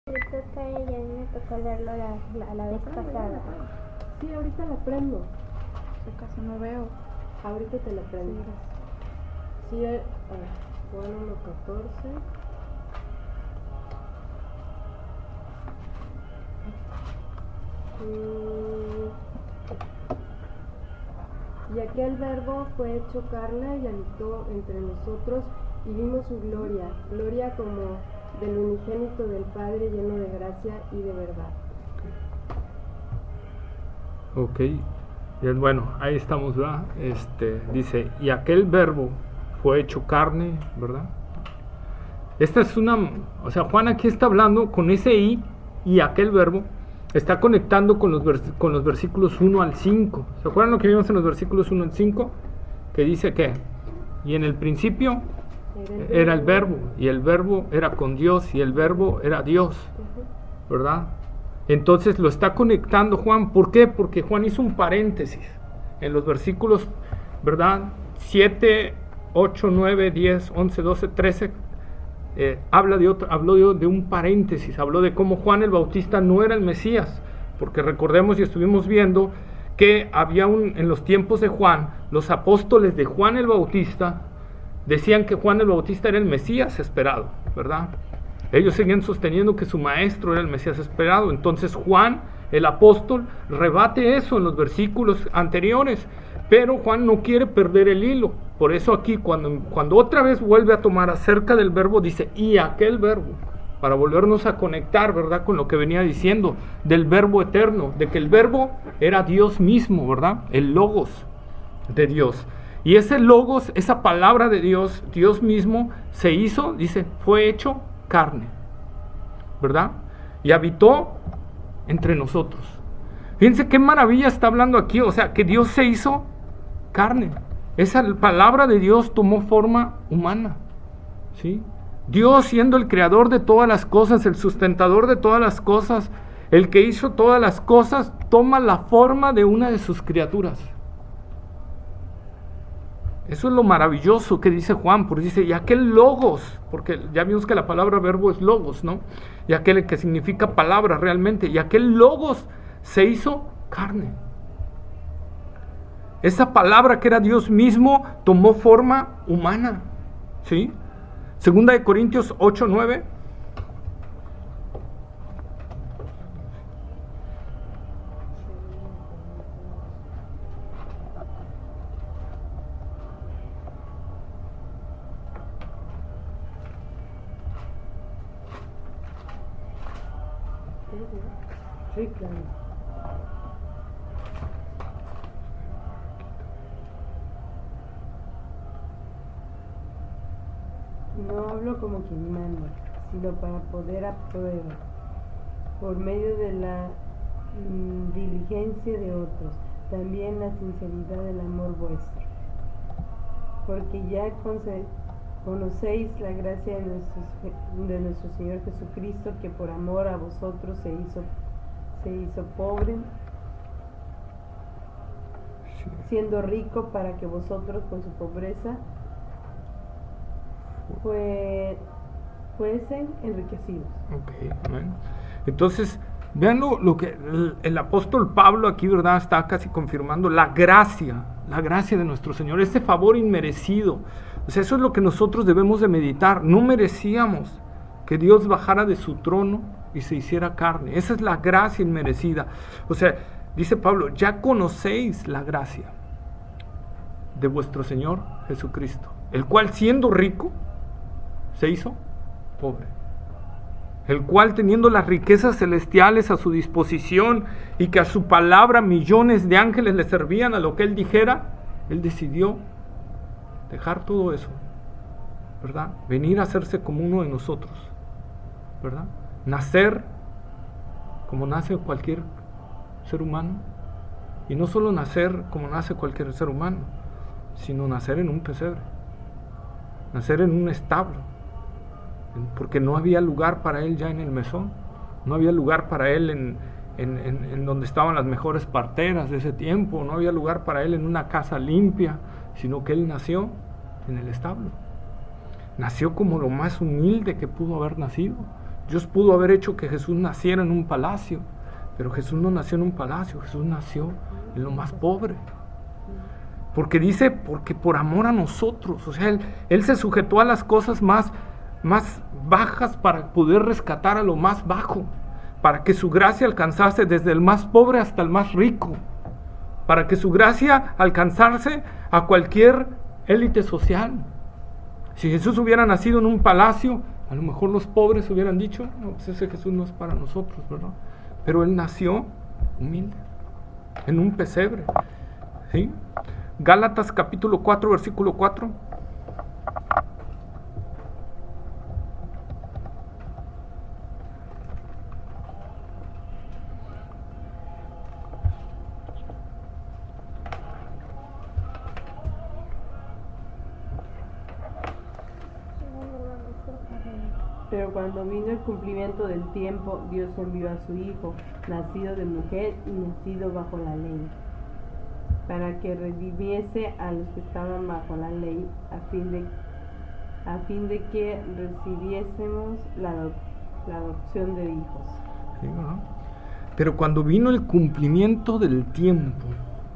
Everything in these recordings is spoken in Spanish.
Le toca a ella, a mí me tocó leerlo la vez pasada. Sí, ahorita la prendo. Yo casi no veo. Ahorita te la prendo. Sí, Juan 1:14. Y aquel verbo fue hecho carne y habitó entre nosotros y vimos su gloria, gloria como del unigénito del Padre, lleno de gracia y de verdad. Ok, bien, bueno, ahí estamos, ¿verdad? Dice, y aquel verbo fue hecho carne, ¿verdad? Esta es o sea, Juan aquí está hablando con ese y aquel verbo, está conectando con los versículos 1 al 5. ¿Se acuerdan lo que vimos en los versículos 1 al 5? Que dice que, y en el principio era el verbo, y el verbo era con Dios, y el verbo era Dios, ¿verdad? Entonces lo está conectando Juan. ¿Por qué? Porque Juan hizo un paréntesis en los versículos, ¿verdad? 7, 8, 9, 10, 11, 12, 13. Habló de un paréntesis, habló de cómo Juan el Bautista no era el Mesías, porque recordemos y estuvimos viendo que había en los tiempos de Juan, los apóstoles de Juan el Bautista decían que Juan el Bautista era el Mesías esperado, ¿verdad? Ellos seguían sosteniendo que su maestro era el Mesías esperado. Entonces Juan, el apóstol, rebate eso en los versículos anteriores. Pero Juan no quiere perder el hilo. Por eso aquí, cuando otra vez vuelve a tomar acerca del verbo, dice, y aquel verbo, para volvernos a conectar, ¿verdad?, con lo que venía diciendo, del verbo eterno, de que el verbo era Dios mismo, ¿verdad?, el logos de Dios. Y ese logos, esa palabra de Dios, Dios mismo, se hizo, dice, fue hecho carne, ¿verdad? Y habitó entre nosotros. Fíjense qué maravilla está hablando aquí, o sea, que Dios se hizo carne. Esa palabra de Dios tomó forma humana, ¿sí? Dios, siendo el creador de todas las cosas, el sustentador de todas las cosas, el que hizo todas las cosas, toma la forma de una de sus criaturas. Eso es lo maravilloso que dice Juan, porque dice, y aquel logos, porque ya vimos que la palabra verbo es logos, ¿no? Y aquel que significa palabra realmente, y aquel logos se hizo carne. Esa palabra que era Dios mismo tomó forma humana, ¿sí? Segunda de Corintios 8:9. Sí, claro. No hablo como quien manda, sino para poder a prueba, por medio de la diligencia de otros, también la sinceridad del amor vuestro. Porque ya conocéis la gracia de nuestro Señor Jesucristo, que por amor a vosotros se hizo pobre, siendo rico, para que vosotros con su pobreza fuesen enriquecidos. Ok, amén. Entonces, vean lo que el apóstol Pablo aquí, ¿verdad?, está casi confirmando la gracia de nuestro Señor, este favor inmerecido. O sea, eso es lo que nosotros debemos de meditar. No merecíamos que Dios bajara de su trono y se hiciera carne. Esa es la gracia inmerecida. O sea, dice Pablo, ya conocéis la gracia de vuestro Señor Jesucristo, el cual siendo rico, se hizo pobre. El cual, teniendo las riquezas celestiales a su disposición y que a su palabra millones de ángeles le servían a lo que él dijera, él decidió dejar todo eso, ¿verdad? Venir a hacerse como uno de nosotros, ¿verdad? Nacer como nace cualquier ser humano, y no solo nacer como nace cualquier ser humano, sino nacer en un pesebre, nacer en un establo, porque no había lugar para él ya en el mesón, no había lugar para él en donde estaban las mejores parteras de ese tiempo, no había lugar para él en una casa limpia, sino que él nació en el establo. Nació como lo más humilde que pudo haber nacido, Dios pudo haber hecho que Jesús naciera en un palacio, pero Jesús no nació en un palacio, Jesús nació en lo más pobre. Porque dice, porque por amor a nosotros, o sea, Él se sujetó a las cosas más bajas para poder rescatar a lo más bajo, para que su gracia alcanzase desde el más pobre hasta el más rico, para que su gracia alcanzase a cualquier élite social. Si Jesús hubiera nacido en un palacio, a lo mejor los pobres hubieran dicho, no, pues ese Jesús no es para nosotros, ¿verdad? Pero Él nació humilde, en un pesebre, ¿sí? Gálatas capítulo 4, versículo 4. Pero cuando vino el cumplimiento del tiempo, Dios envió a su Hijo, nacido de mujer y nacido bajo la ley, para que redimiese a los que estaban bajo la ley, a fin de que recibiésemos la adopción de hijos. Sí, ¿no? Pero cuando vino el cumplimiento del tiempo,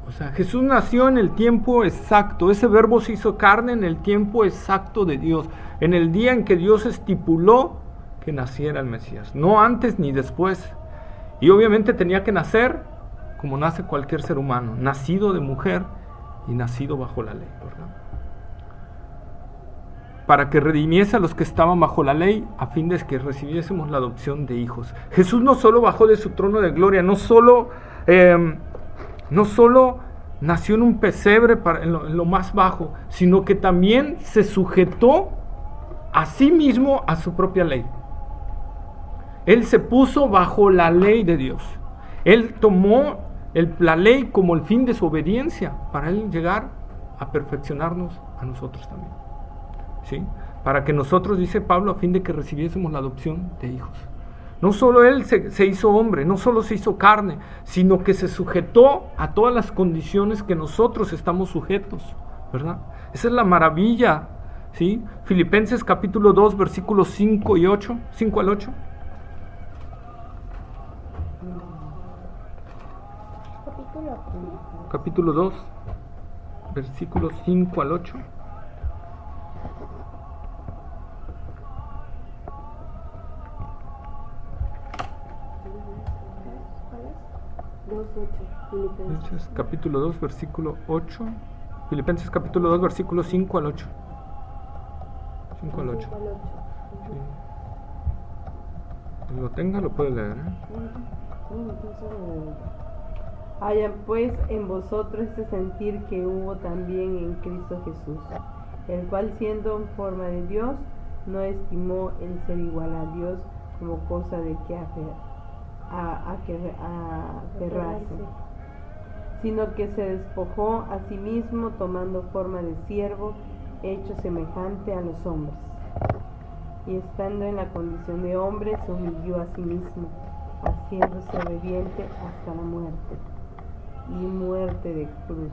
o sea, Jesús nació en el tiempo exacto, ese verbo se hizo carne en el tiempo exacto de Dios, en el día en que Dios estipuló que naciera el Mesías, no antes ni después. Y obviamente tenía que nacer como nace cualquier ser humano, nacido de mujer y nacido bajo la ley, ¿verdad? Para que redimiese a los que estaban bajo la ley, a fin de que recibiésemos la adopción de hijos. Jesús no solo bajó de su trono de gloria, no solo nació en un pesebre en lo más bajo, sino que también se sujetó a sí mismo a su propia ley. Él se puso bajo la ley de Dios. Él tomó la ley como el fin de su obediencia para Él llegar a perfeccionarnos a nosotros también, ¿sí? Para que nosotros, dice Pablo, a fin de que recibiésemos la adopción de hijos. No solo Él se hizo hombre, no solo se hizo carne, sino que se sujetó a todas las condiciones que nosotros estamos sujetos, ¿verdad? Esa es la maravilla, ¿sí? Filipenses capítulo 2, versículos 5 y 8, 5 al 8. Capítulo 2, versículos 5 al 8. Filipenses capítulo 2, versículo 8. Filipenses capítulo 2, versículo 5 al 8. 5 al 8. Sí. Quien lo tenga lo puede leer, Haya pues en vosotros este sentir que hubo también en Cristo Jesús, el cual siendo en forma de Dios, no estimó el ser igual a Dios como cosa de que aferrarse, sino que se despojó a sí mismo, tomando forma de siervo, hecho semejante a los hombres, y estando en la condición de hombre, se humilló a sí mismo, haciéndose obediente hasta la muerte, y muerte de cruz.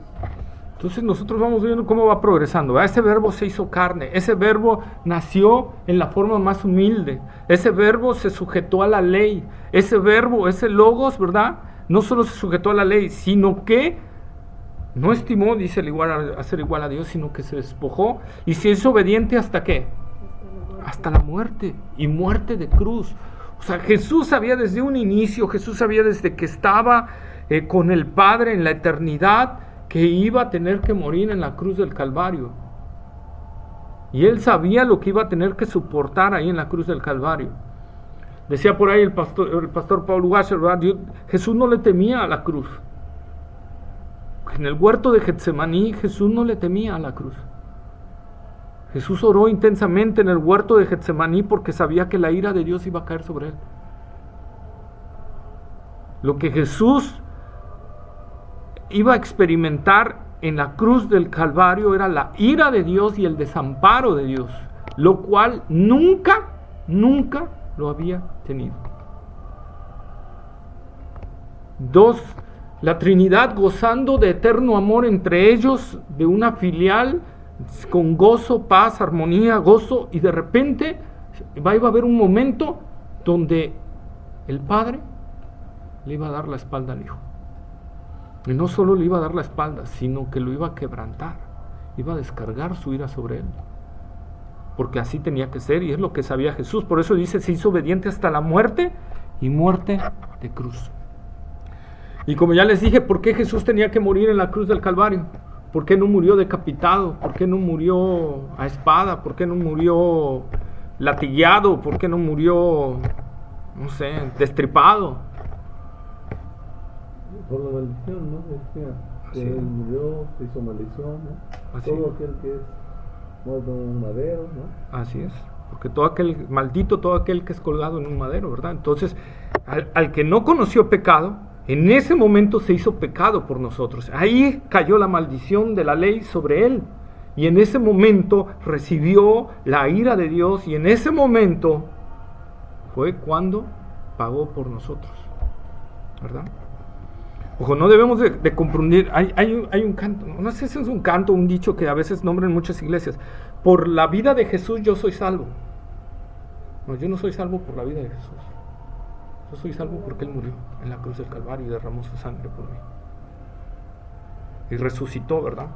Entonces nosotros vamos viendo cómo va progresando, ¿verdad? Ese verbo se hizo carne, ese verbo nació en la forma más humilde, ese verbo se sujetó a la ley, ese verbo, ese logos, ¿verdad? No solo se sujetó a la ley, sino que no estimó, dice, a ser igual a Dios, sino que se despojó y se hizo obediente ¿hasta qué? Hasta la muerte, y muerte de cruz. O sea, Jesús sabía desde un inicio, Jesús sabía desde que estaba con el Padre en la eternidad, que iba a tener que morir en la cruz del Calvario. Y Él sabía lo que iba a tener que soportar ahí en la cruz del Calvario. Decía por ahí el pastor Paul Washer, ¿verdad? Jesús no le temía a la cruz. En el huerto de Getsemaní, Jesús no le temía a la cruz. Jesús oró intensamente en el huerto de Getsemaní porque sabía que la ira de Dios iba a caer sobre Él. Lo que Jesús iba a experimentar en la cruz del Calvario era la ira de Dios y el desamparo de Dios, lo cual nunca lo había tenido. 2. La Trinidad gozando de eterno amor entre ellos, de una filial, con gozo, paz, armonía, gozo, y de repente iba a haber un momento donde el padre le iba a dar la espalda al hijo. Y no solo le iba a dar la espalda, sino que lo iba a quebrantar, iba a descargar su ira sobre él. Porque así tenía que ser, y es lo que sabía Jesús. Por eso dice, se hizo obediente hasta la muerte, y muerte de cruz. Y como ya les dije, ¿por qué Jesús tenía que morir en la cruz del Calvario? ¿Por qué no murió decapitado? ¿Por qué no murió a espada? ¿Por qué no murió latigueado? ¿Por qué no murió, no sé, destripado? Por la maldición, ¿no? Decía que Sí. él murió, se hizo maldición, ¿no? Así Todo es. aquel que es muerto en un madero, ¿no? Así es, porque todo aquel, maldito todo aquel que es colgado en un madero, ¿verdad? Entonces, al que no conoció pecado, en ese momento se hizo pecado por nosotros. Ahí cayó la maldición de la ley sobre él. Y en ese momento recibió la ira de Dios, y en ese momento fue cuando pagó por nosotros, ¿verdad? Ojo, no debemos de confundir. Hay un canto, no sé si es un canto o un dicho que a veces nombran en muchas iglesias: por la vida de Jesús yo soy salvo. No, yo no soy salvo por la vida de Jesús. Yo soy salvo porque Él murió en la cruz del Calvario y derramó su sangre por mí. Y resucitó, ¿verdad?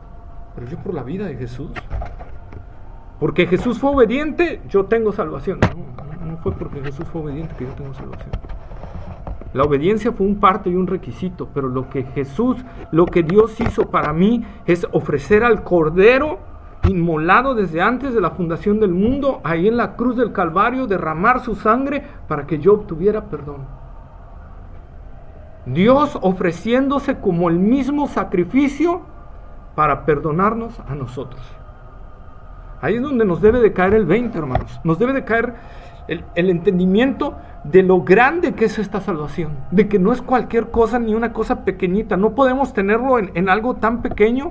Pero yo por la vida de Jesús. Porque Jesús fue obediente, yo tengo salvación. No fue porque Jesús fue obediente que yo tengo salvación. La obediencia fue un parte y un requisito, pero lo que Dios hizo para mí es ofrecer al Cordero inmolado desde antes de la fundación del mundo, ahí en la cruz del Calvario, derramar su sangre para que yo obtuviera perdón. Dios ofreciéndose como el mismo sacrificio para perdonarnos a nosotros. Ahí es donde nos debe de caer el 20, hermanos. Nos debe de caer el entendimiento de lo grande que es esta salvación, de que no es cualquier cosa ni una cosa pequeñita. No podemos tenerlo en algo tan pequeño,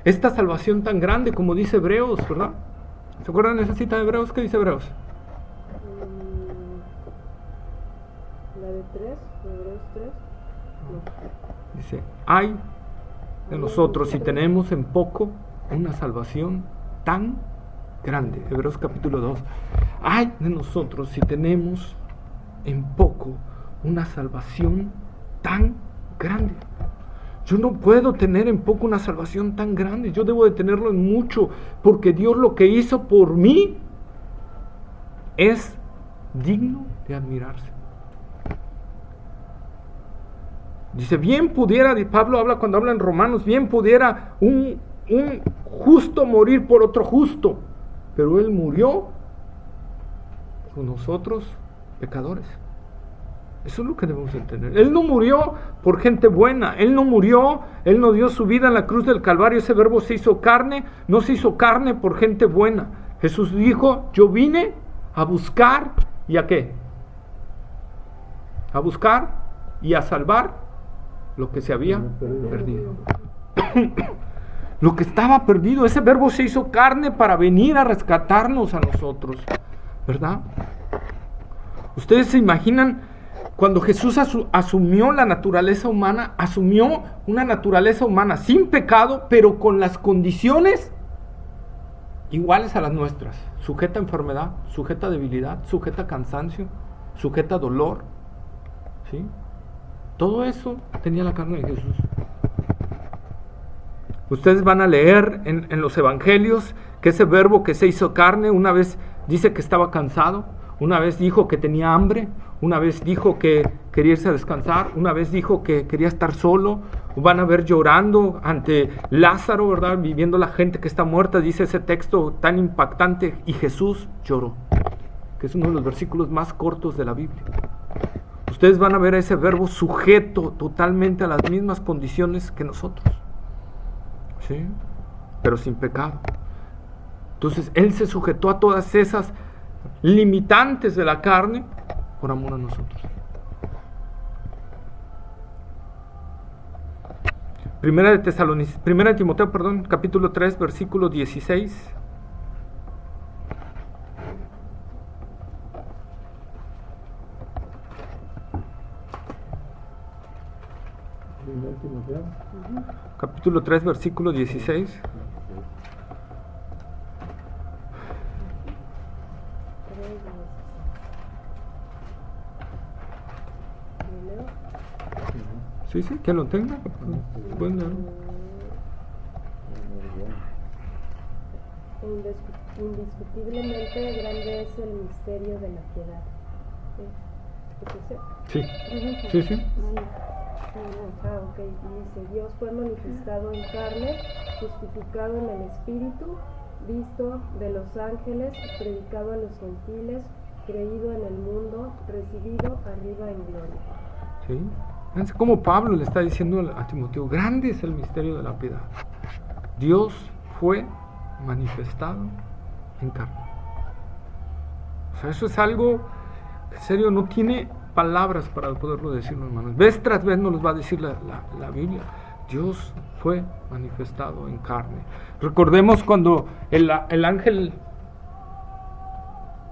esta salvación tan grande, como dice Hebreos, ¿verdad? ¿Se acuerdan de esa cita de Hebreos? ¿Qué dice Hebreos? La de 3, Hebreos 3. No. Dice, ay de nosotros si tenemos en poco una salvación tan grande. Hebreos capítulo 2. Ay de nosotros si tenemos en poco una salvación tan grande. Yo no puedo tener en poco una salvación tan grande. Yo debo de tenerlo en mucho, porque Dios lo que hizo por mí es digno de admirarse. Dice, bien pudiera, Pablo habla cuando habla en Romanos, bien pudiera un justo morir por otro justo, pero Él murió por nosotros pecadores. Eso es lo que debemos entender. Él no murió por gente buena, Él no murió, Él no dio su vida en la cruz del Calvario, ese verbo se hizo carne, no se hizo carne por gente buena. Jesús dijo, yo vine a buscar, ¿y a qué? A buscar y a salvar lo que se había perdido. Lo que estaba perdido, ese verbo se hizo carne para venir a rescatarnos a nosotros, ¿verdad? Ustedes se imaginan cuando Jesús asumió la naturaleza humana, asumió una naturaleza humana sin pecado, pero con las condiciones iguales a las nuestras, sujeta a enfermedad, sujeta a debilidad, sujeta a cansancio, sujeta a dolor, ¿sí? Todo eso tenía la carne de Jesús. Ustedes van a leer en los evangelios que ese verbo que se hizo carne, una vez dice que estaba cansado, una vez dijo que tenía hambre, una vez dijo que quería irse a descansar, una vez dijo que quería estar solo. Van a ver llorando ante Lázaro, ¿verdad? Viviendo la gente que está muerta, dice ese texto tan impactante, y Jesús lloró, que es uno de los versículos más cortos de la Biblia. Ustedes van a ver a ese verbo sujeto totalmente a las mismas condiciones que nosotros, ¿sí? Pero sin pecado. Entonces Él se sujetó a todas esas limitantes de la carne por amor a nosotros. Primera de Timoteo, capítulo 3, versículo 16. Capítulo 3, versículo 16. Sí, que lo tenga. Pueden leerlo. Indiscutiblemente grande es el misterio de la piedad. ¿Es ese? Sí. Ok. Dice, Dios fue manifestado en carne, justificado en el Espíritu, visto de los ángeles, predicado a los gentiles, creído en el mundo, recibido arriba en gloria. Sí. Fíjense cómo Pablo le está diciendo a Timoteo, grande es el misterio de la piedad. Dios fue manifestado en carne. O sea, eso es algo, en serio, no tiene palabras para poderlo decirlo, hermanos. Vez tras vez nos los va a decir la Biblia. Dios fue manifestado en carne. Recordemos cuando el ángel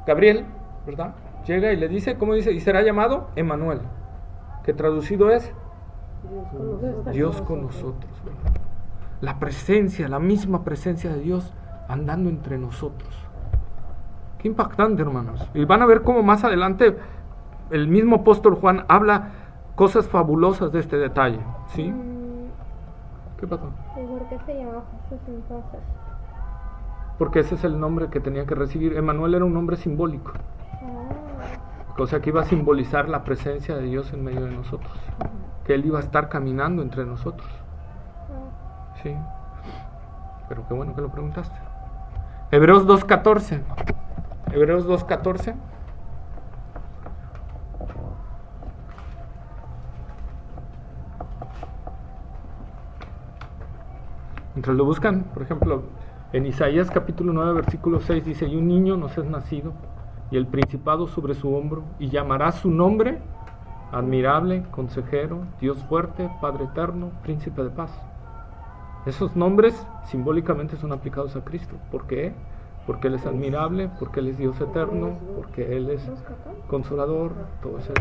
Gabriel, ¿verdad?, llega y le dice, ¿cómo dice? Y será llamado Emmanuel, que traducido es Dios con nosotros, ¿verdad? La presencia, la misma presencia de Dios andando entre nosotros. Qué impactante, hermanos. Y van a ver cómo más adelante el mismo apóstol Juan habla cosas fabulosas de este detalle, ¿sí? ¿Qué pasó? ¿Y por qué se llama Jesús entonces? Porque ese es el nombre que tenía que recibir. Emmanuel era un nombre simbólico, o sea que iba a simbolizar la presencia de Dios en medio de nosotros, que Él iba a estar caminando entre nosotros. Sí, pero qué bueno que lo preguntaste. Hebreos 2.14. Hebreos 2.14. Mientras lo buscan, por ejemplo, en Isaías capítulo 9, versículo 6 dice, y un niño nos es nacido, y el principado sobre su hombro, y llamará su nombre admirable, consejero, Dios fuerte, Padre eterno, príncipe de paz. Esos nombres simbólicamente son aplicados a Cristo. ¿Por qué? Porque Él es admirable, porque Él es Dios eterno, porque Él es consolador, todo eso.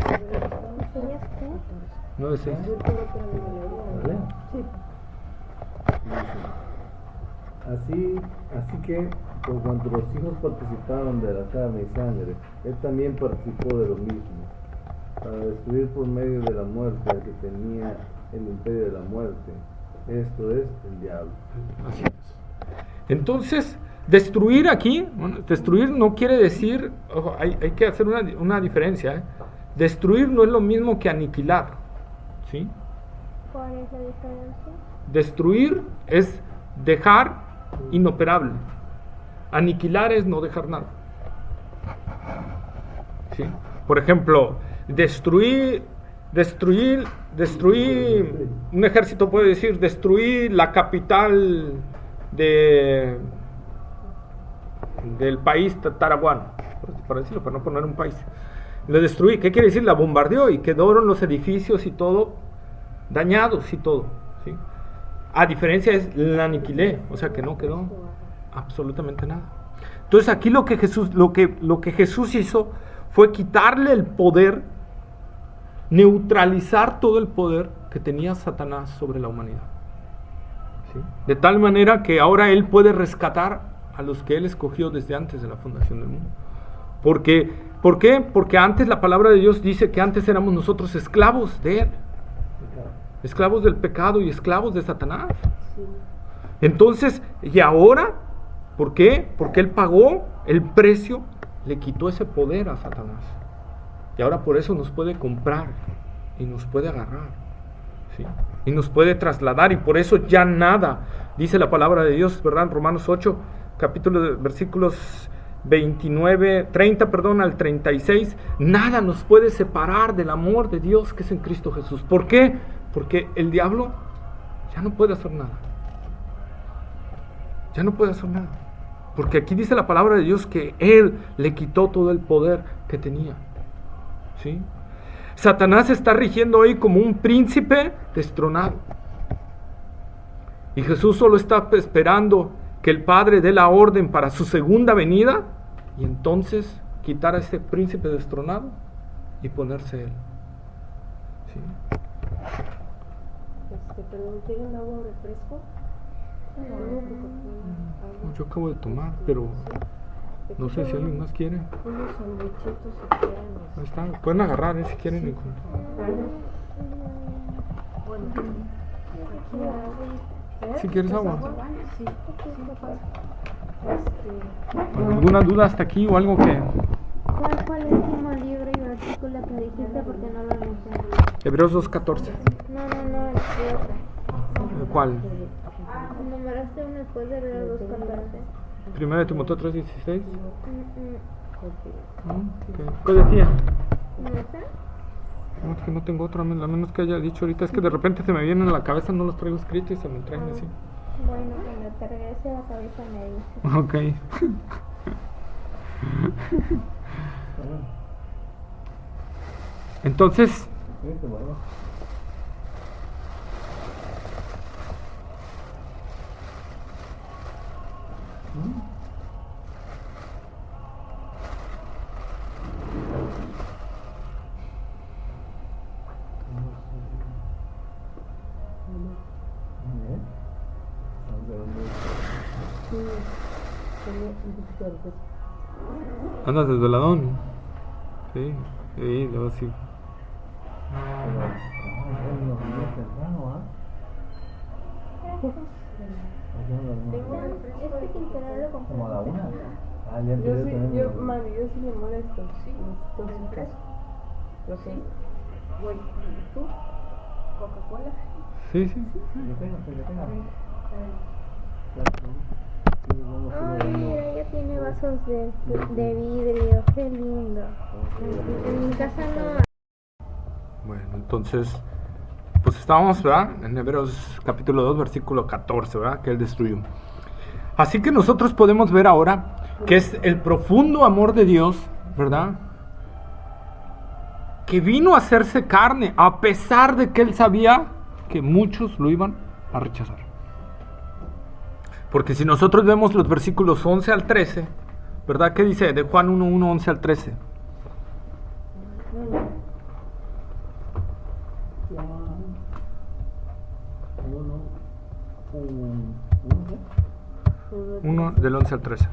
9:6. Así que, por cuanto los hijos participaron de la carne y sangre, Él también participó de lo mismo, para destruir por medio de la muerte al que tenía el imperio de la muerte, esto es, el diablo. Así es. Entonces, destruir aquí, bueno, destruir no quiere decir, ojo, hay que hacer una diferencia, ¿eh? Destruir no es lo mismo que aniquilar, ¿sí? ¿Cuál es la diferencia? Destruir es dejar inoperable. Aniquilar es no dejar nada, ¿sí? Por ejemplo, destruir, un ejército puede decir, destruir la capital del país tarahuano, por decirlo, para no poner un país. Lo destruí, ¿qué quiere decir? La bombardeó y quedaron los edificios y todo dañados y todo, ¿sí? A diferencia es la aniquilé, o sea que no quedó absolutamente nada. Entonces aquí lo que Jesús hizo fue quitarle el poder, neutralizar todo el poder que tenía Satanás sobre la humanidad, ¿sí? De tal manera que ahora Él puede rescatar a los que Él escogió desde antes de la fundación del mundo. ¿Por qué? Porque antes la palabra de Dios dice que antes éramos nosotros esclavos de Él, esclavos del pecado y esclavos de Satanás. Entonces, y ahora, ¿por qué? Porque Él pagó el precio, le quitó ese poder a Satanás. Y ahora por eso nos puede comprar y nos puede agarrar, ¿sí? Y nos puede trasladar, y por eso ya nada, dice la palabra de Dios, ¿verdad? En Romanos 8, capítulo de versículos 30 al 36, nada nos puede separar del amor de Dios que es en Cristo Jesús. ¿Por qué? Porque el diablo ya no puede hacer nada. Ya no puede hacer nada. Porque aquí dice la palabra de Dios que Él le quitó todo el poder que tenía, ¿sí? Satanás está rigiendo hoy como un príncipe destronado. Y Jesús solo está esperando que el Padre dé la orden para su segunda venida y entonces quitar a ese príncipe destronado y ponerse Él, ¿sí? Perdón, ¿quieren agua o refresco? Yo acabo de tomar, pero no sé si alguien más quiere. Unos sandwichitos si quieren. Ahí está, pueden agarrar si quieren. Bueno, Si quieres agua. Sí. ¿Alguna duda hasta aquí o algo que...? ¿Cuál fue el último libro y versículo que dijiste? Porque no lo mencioné. Hebreos 2:14. No, el otro. ¿Cuál? Numeraste uno después de Hebreos 2:14. 1 Timoteo 3:16. Mm, ¿Qué decía? No sé. No, es que no tengo otro, a menos que haya dicho ahorita. Es que de repente se me vienen a la cabeza, no los traigo escritos y se me traen así. Bueno, cuando te regrese a la cabeza me dices. Ok. Entonces, andas desveladón. Sí, luego sí. Este sin querer lo compré. Como a la 1. Yo sí me molesto. Necesito su caso. Ok. Voy. ¿Tú? ¿Coca-Cola? Sí. Ay, mira, ya tiene vasos de vidrio. Qué lindo. En mi casa no. Bueno, entonces, pues estábamos, ¿verdad? En Hebreos capítulo 2, versículo 14, ¿verdad? Que Él destruyó. Así que nosotros podemos ver ahora que es el profundo amor de Dios, ¿verdad? Que vino a hacerse carne, a pesar de que Él sabía que muchos lo iban a rechazar. Porque si nosotros vemos los versículos 11 al 13, ¿verdad? ¿Qué dice? De Juan 1:1, 11 al 13. Uno del 11 al 13.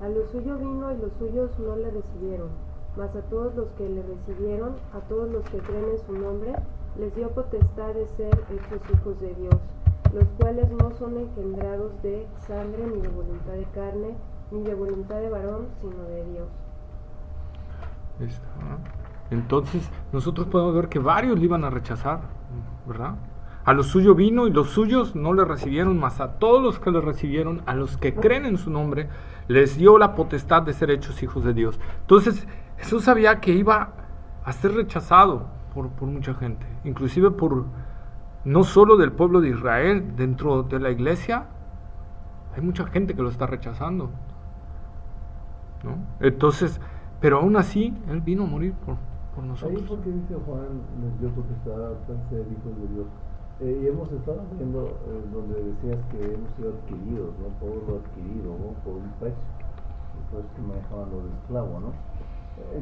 A lo suyo vino y los suyos no le recibieron, mas a todos los que le recibieron, a todos los que creen en su nombre, les dio potestad de ser hechos hijos de Dios, los cuales no son engendrados de sangre, ni de voluntad de carne, ni de voluntad de varón, sino de Dios. Entonces nosotros podemos ver que varios le iban a rechazar, ¿verdad? A lo suyo vino y los suyos no le recibieron, mas a todos los que le recibieron, a los que creen en su nombre, les dio la potestad de ser hechos hijos de Dios. Entonces Jesús sabía que iba a ser rechazado por mucha gente, inclusive por no solo del pueblo de Israel, dentro de la iglesia hay mucha gente que lo está rechazando, ¿no? Entonces, pero aún así Él vino a morir por nosotros. Ahí porque dice Juan, les dio potestad de ser hijos de Dios. Y hemos estado viendo donde decías que hemos sido adquiridos, ¿no? Por lo adquirido, ¿no? Por un precio. Entonces que manejaban lo de esclavo, ¿no?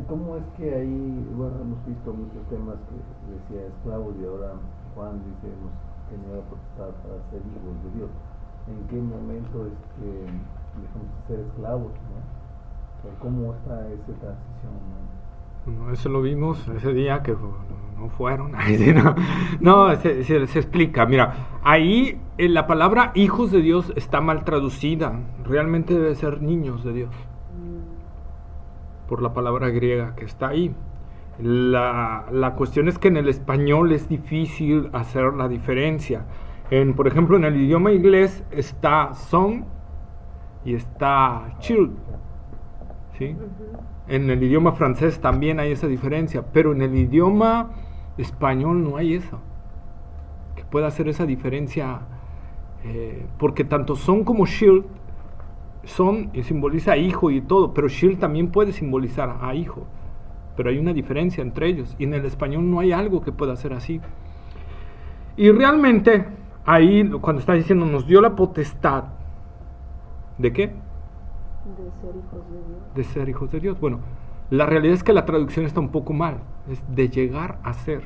¿Cómo es que ahí, bueno, hemos visto muchos temas que decía esclavos y ahora Juan dice hemos tenido la potestad para ser hijos de Dios? ¿En qué momento es que dejamos de ser esclavos, ¿no? O sea, ¿cómo está esa transición, ¿no? Bueno, eso lo vimos ese día que no fueron. Se explica. Mira, ahí la palabra hijos de Dios está mal traducida. Realmente debe ser niños de Dios, por la palabra griega que está ahí. La cuestión es que en el español es difícil hacer la diferencia. Por ejemplo, en el idioma inglés está son y está child, ¿sí? En el idioma francés también hay esa diferencia, pero en el idioma español no hay eso, que pueda hacer esa diferencia, porque tanto son como shield, son y simboliza hijo y todo, pero shield también puede simbolizar a hijo, pero hay una diferencia entre ellos, y en el español no hay algo que pueda ser así. Y realmente ahí cuando está diciendo nos dio la potestad, ¿de qué? De ser hijos de Dios. De ser hijos de Dios. Bueno, la realidad es que la traducción está un poco mal. Es de llegar a ser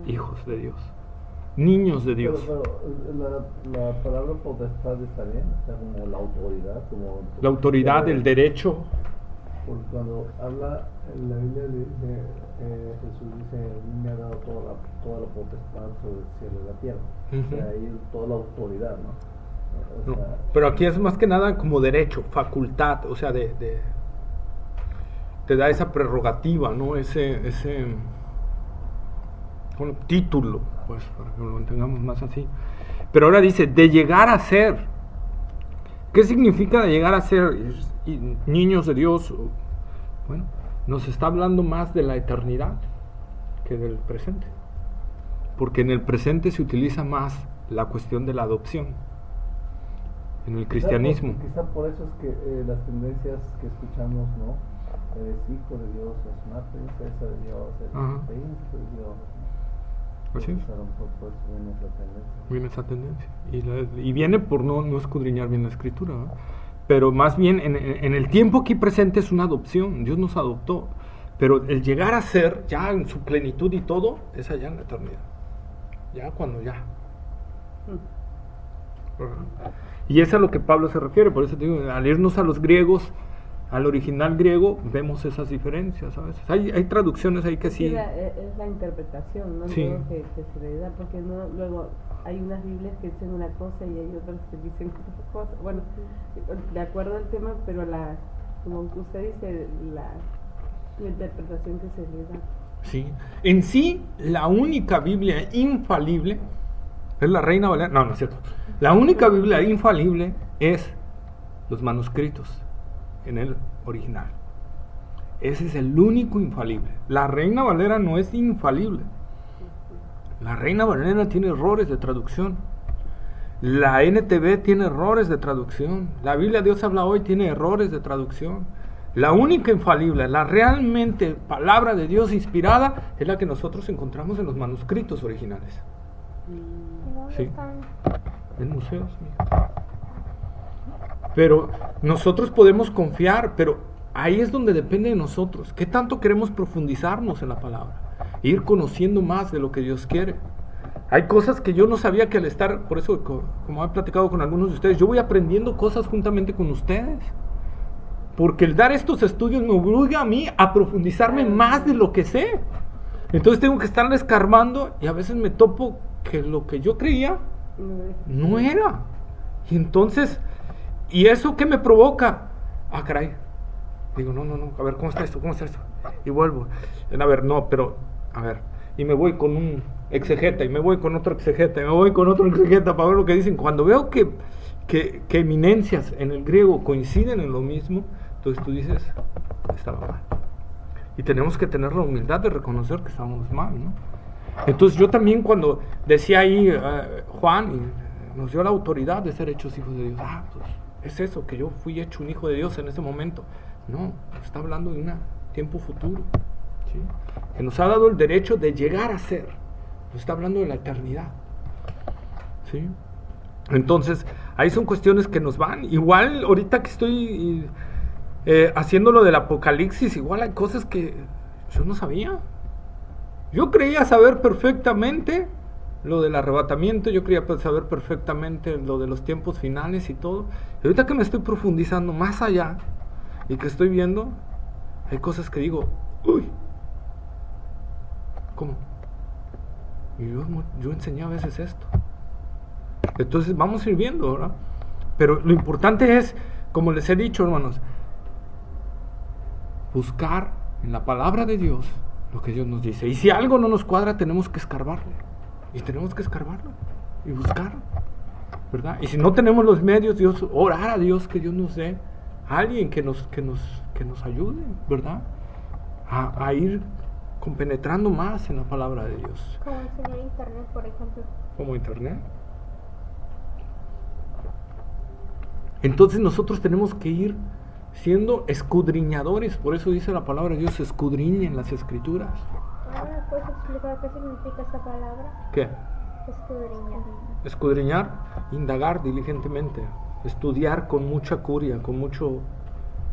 hijos de Dios, niños de Dios. Pero la palabra potestad está bien, o sea, como la autoridad, como La autoridad, el derecho, Porque cuando habla en la Biblia dice, Jesús dice, a mí me ha dado toda la potestad sobre el cielo y la tierra. O sea, ahí toda la autoridad, ¿no? O No, sea, pero aquí es más que nada como derecho, facultad, o sea, te da esa prerrogativa, ¿no? Ese bueno, título, pues, para que lo entendamos más así. Pero ahora dice, de llegar a ser. ¿Qué significa de llegar a ser niños de Dios? Bueno, nos está hablando más de la eternidad que del presente. Porque en el presente se utiliza más la cuestión de la adopción. En el cristianismo. Quizá por eso es que las tendencias que escuchamos, ¿no? Es hijo de Dios, es una princesa de Dios, es Ajá. príncipe de Dios, ¿no? Así es. Entonces, a lo mejor por eso viene esa tendencia. Viene esa tendencia. Y viene por no escudriñar bien la escritura, ¿no? Pero más bien en el tiempo aquí presente es una adopción. Dios nos adoptó. Pero el llegar a ser, ya en su plenitud y todo, es allá en la eternidad. Ya cuando ya. Y es a lo que Pablo se refiere. Por eso te digo, al irnos a los griegos, al original griego, vemos esas diferencias a veces. Hay traducciones ahí que sí. Es la interpretación, ¿no? Sí. Luego que se le da, porque no, luego hay unas Biblias que dicen una cosa y hay otras que dicen otra cosa. Bueno, de acuerdo al tema, pero como usted dice, la interpretación que se le da. Sí. En sí, la única Biblia infalible es la Reina Valera. No, no es cierto. La única Biblia infalible es los manuscritos en el original. Ese es el único infalible. La Reina Valera no es infalible. La Reina Valera tiene errores de traducción. La NTV tiene errores de traducción. La Biblia Dios habla hoy tiene errores de traducción. La única infalible, la realmente palabra de Dios inspirada, es la que nosotros encontramos en los manuscritos originales. ¿Y dónde Sí. están? En museos, mija. Pero nosotros podemos confiar, pero ahí es donde depende de nosotros. ¿Qué tanto queremos profundizarnos en la palabra? Ir conociendo más de lo que Dios quiere. Hay cosas que yo no sabía que al estar, por eso como he platicado con algunos de ustedes, yo voy aprendiendo cosas juntamente con ustedes. Porque el dar estos estudios me obliga a mí a profundizarme más de lo que sé. Entonces tengo que estarle escarbando y a veces me topo que lo que yo creía no era. Y entonces, ¿y eso qué me provoca? Ah, caray. Digo, no, a ver, ¿cómo está esto? Y vuelvo. A ver, no, pero, a ver. Y me voy con un exegeta, y me voy con otro exegeta, y me voy con otro exegeta para ver lo que dicen. Cuando veo que eminencias en el griego coinciden en lo mismo, entonces tú dices, estaba mal. Y tenemos que tener la humildad de reconocer que estábamos mal, ¿no? Entonces yo también cuando decía ahí Juan, y nos dio la autoridad de ser hechos hijos de Dios. Pues es eso, que yo fui hecho un hijo de Dios en ese momento. No, está hablando de un tiempo futuro, ¿sí? Que nos ha dado el derecho de llegar a ser. Nos está hablando de la eternidad, ¿sí? Entonces, ahí son cuestiones que nos van. Igual ahorita que estoy haciendo lo del Apocalipsis, igual hay cosas que yo no sabía. Yo creía saber perfectamente lo del arrebatamiento, yo creía saber perfectamente lo de los tiempos finales y todo. Y ahorita que me estoy profundizando más allá y que estoy viendo, hay cosas que digo, uy, ¿cómo? Y yo enseñé a veces esto. Entonces vamos a ir viendo, ¿verdad? Pero lo importante es, como les he dicho, hermanos, buscar en la palabra de Dios lo que Dios nos dice. Y si algo no nos cuadra, tenemos que escarbarle. Y tenemos que escarbarlo y buscarlo, ¿verdad? Y si no tenemos los medios, Dios, orar a Dios que Dios nos dé a alguien que nos ayude, ¿verdad? A ir compenetrando más en la palabra de Dios. Como enseñar internet, por ejemplo. Como internet. Entonces nosotros tenemos que ir siendo escudriñadores, por eso dice la palabra de Dios, escudriñen las escrituras. Ahora, ¿puedes explicar qué significa esta palabra? ¿Qué? Escudriñar. Escudriñar, indagar diligentemente, estudiar con mucha curia, con mucho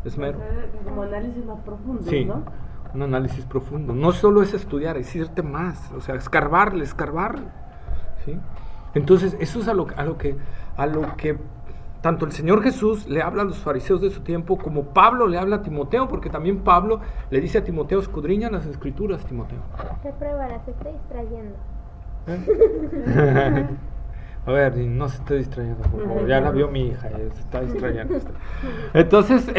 esmero. Como análisis más profundo, Sí, ¿no? un análisis profundo. No solo es estudiar, es irte más, o sea, escarbarle, ¿sí? Entonces, eso es a lo que tanto el Señor Jesús le habla a los fariseos de su tiempo, como Pablo le habla a Timoteo, porque también Pablo le dice a Timoteo, escudriña las Escrituras, Timoteo. Repruébala, se está distrayendo. A ver, no se esté distrayendo, por favor. Ya la vio mi hija, se está distrayendo. Entonces,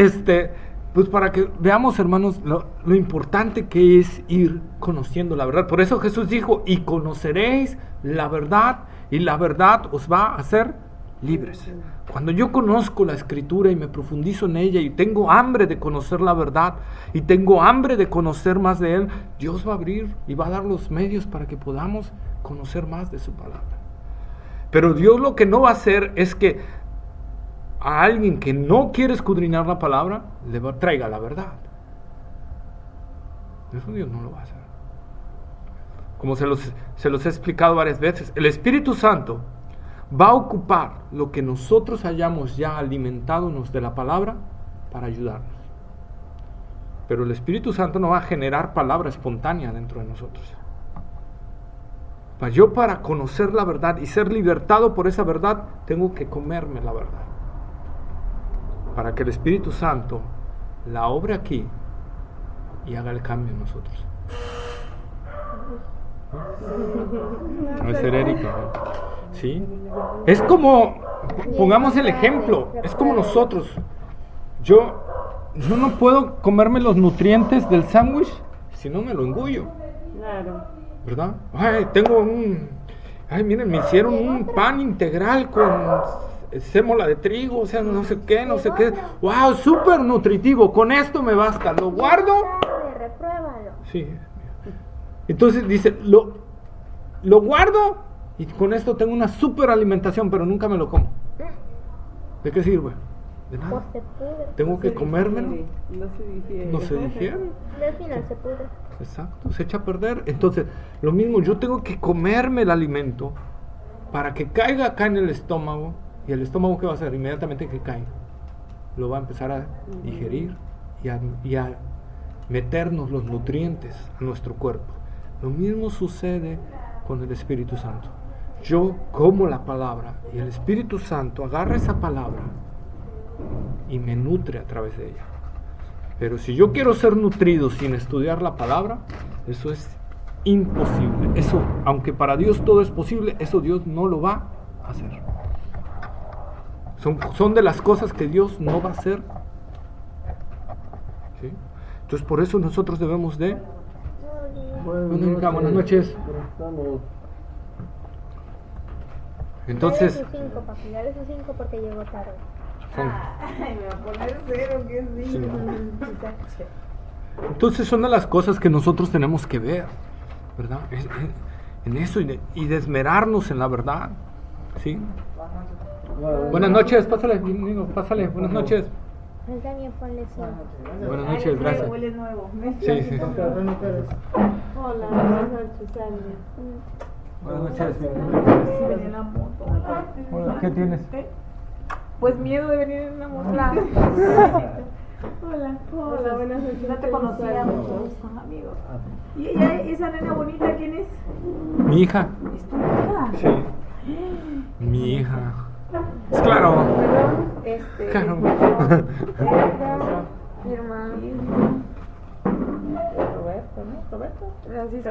pues para que veamos, hermanos, lo importante que es ir conociendo la verdad. Por eso Jesús dijo, y conoceréis la verdad, y la verdad os va a hacer libres. Cuando yo conozco la Escritura y me profundizo en ella y tengo hambre de conocer la verdad y tengo hambre de conocer más de Él, Dios va a abrir y va a dar los medios para que podamos conocer más de su palabra. Pero Dios lo que no va a hacer es que a alguien que no quiere escudriñar la palabra le traiga la verdad. Eso Dios no lo va a hacer. Como se los he explicado varias veces, el Espíritu Santo va a ocupar lo que nosotros hayamos ya alimentadonos de la palabra para ayudarnos. Pero el Espíritu Santo no va a generar palabra espontánea dentro de nosotros. Yo para conocer la verdad y ser libertado por esa verdad, tengo que comerme la verdad. Para que el Espíritu Santo la obre aquí y haga el cambio en nosotros. No es ser Erika, ¿no? ¿Sí? Es como, pongamos el ejemplo, es como nosotros. Yo no puedo comerme los nutrientes del sándwich si no me lo engullo. Claro. ¿Verdad? Miren, me hicieron un pan integral con sémola de trigo, o sea, no sé qué. ¡Wow! Súper nutritivo, con esto me basta. Lo guardo. Repruébalo. Sí. Entonces dice, lo guardo y con esto tengo una súper alimentación, pero nunca me lo como. ¿De qué sirve? De nada. Pues se pudre. Tengo que comérmelo. No se digiere. Al final se pudre. Exacto, se echa a perder. Entonces, lo mismo, yo tengo que comerme el alimento para que caiga acá en el estómago. ¿Y el estómago qué va a hacer? Inmediatamente que caiga, lo va a empezar a digerir y a meternos los nutrientes a nuestro cuerpo. Lo mismo sucede con el Espíritu Santo. Yo como la palabra y el Espíritu Santo agarra esa palabra y me nutre a través de ella. Pero si yo quiero ser nutrido sin estudiar la palabra, eso es imposible. Eso, aunque para Dios todo es posible, eso Dios no lo va a hacer. Son de las cosas que Dios no va a hacer. ¿Sí? Entonces por eso nosotros debemos de... Buenas noches. Entonces... Dale sus 5, papi, dale sus 5 porque llegó tarde. Ay, me va a poner 0, que sí. Entonces son de las cosas que nosotros tenemos que ver, ¿verdad? En eso y desmerarnos en la verdad, ¿sí? Buenas noches, pásale, buenas noches. Él también ponle 5. Buenas noches, gracias. Huele nuevo. Sí. Hola, buenas noches, Sandra. Buenas noches. Sí, venía en la moto. Hola, ¿qué tienes? Pues miedo de venir en una moto. Hola, buenas noches. No te conocía mucho, amigo. ¿Y esa nena bonita quién es? Mi hija. ¿Es tu hija? Sí. Mi hija. Es claro. Claro. Mi hermano. Roberto, ¿no? Roberto. Francisco.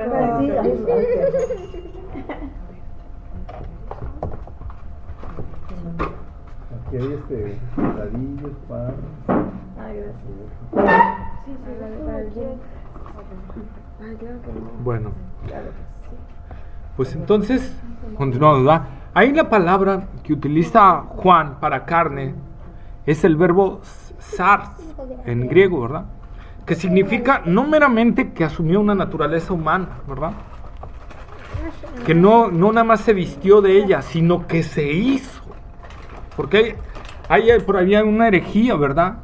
Aquí hay ladillos, pan. Ay, gracias. Ay, claro que no. Bueno. Claro que sí. Pues entonces, continuamos, ¿verdad? Ahí la palabra que utiliza Juan para carne es el verbo sars en griego, ¿verdad? Que significa no meramente que asumió una naturaleza humana, ¿verdad? Que no nada más se vistió de ella, sino que se hizo. Porque hay por ahí una herejía, ¿verdad?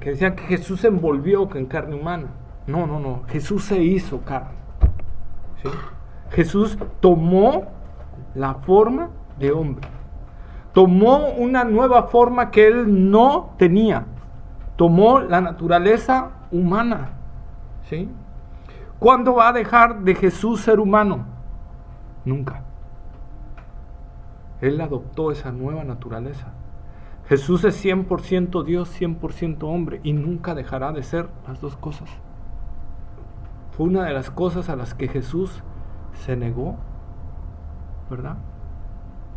Que decían que Jesús se envolvió en carne humana. No. Jesús se hizo carne. ¿Sí? Jesús tomó la forma de hombre. Tomó una nueva forma que él no tenía. Tomó la naturaleza humana. ¿Sí? ¿Cuándo va a dejar de Jesús ser humano? Nunca. Él adoptó esa nueva naturaleza. Jesús es 100% Dios, 100% hombre, y nunca dejará de ser las dos cosas. Fue una de las cosas a las que Jesús se negó, ¿verdad?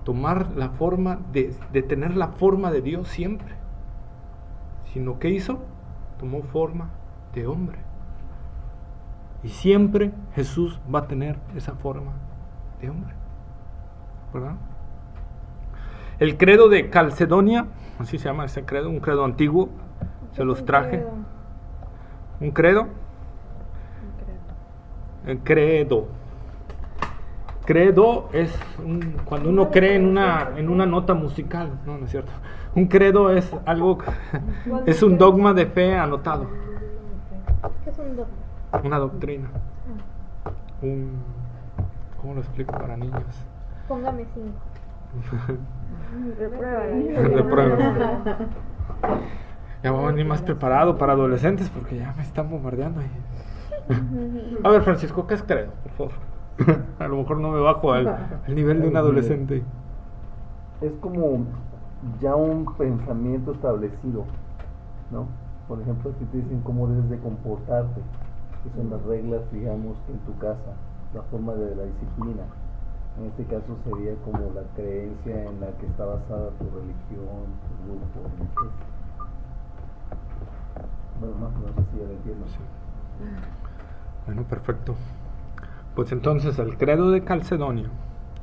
Tomar la forma de tener la forma de Dios siempre. Sino ¿qué hizo? Tomó forma de hombre. Y siempre Jesús va a tener esa forma de hombre, ¿verdad? El credo de Calcedonia, así se llama ese credo, un credo antiguo, se los traje. ¿Un credo? El credo. Credo es cuando uno cree en una nota musical, no es cierto. Un credo es algo, es un dogma de fe anotado. ¿Qué es un dogma? Una doctrina. ¿Cómo lo explico para niños? Póngame 5. Reprueba. Ya voy a venir más preparado para adolescentes porque ya me están bombardeando ahí. A ver, Francisco, ¿qué es credo? Por favor. A lo mejor no me bajo al nivel de un adolescente. Es como ya un pensamiento establecido, ¿no? Por ejemplo, si te dicen cómo debes de comportarte, que son las reglas, digamos, en tu casa, la forma de la disciplina. En este caso sería como la creencia en la que está basada tu religión, tu grupo, tu iglesia. Bueno, no sé si ya lo entiendo. Sí. Bueno, perfecto. Pues entonces el credo de Calcedonia,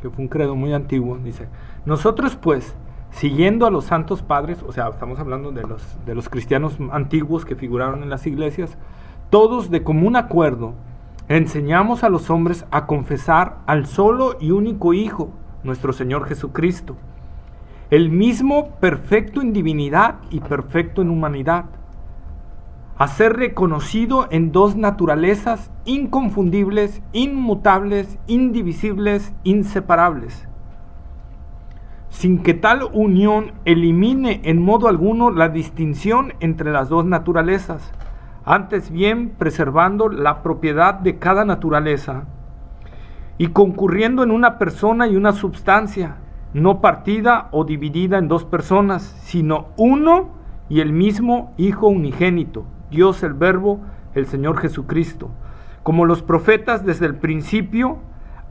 que fue un credo muy antiguo, dice: nosotros pues, siguiendo a los santos padres, o sea, estamos hablando de los cristianos antiguos que figuraron en las iglesias, todos de común acuerdo, enseñamos a los hombres a confesar al solo y único Hijo, nuestro Señor Jesucristo, el mismo perfecto en divinidad y perfecto en humanidad, a ser reconocido en dos naturalezas inconfundibles, inmutables, indivisibles, inseparables, sin que tal unión elimine en modo alguno la distinción entre las dos naturalezas, antes bien preservando la propiedad de cada naturaleza y concurriendo en una persona y una substancia, no partida o dividida en dos personas, sino uno y el mismo Hijo unigénito, Dios el Verbo, el Señor Jesucristo, como los profetas desde el principio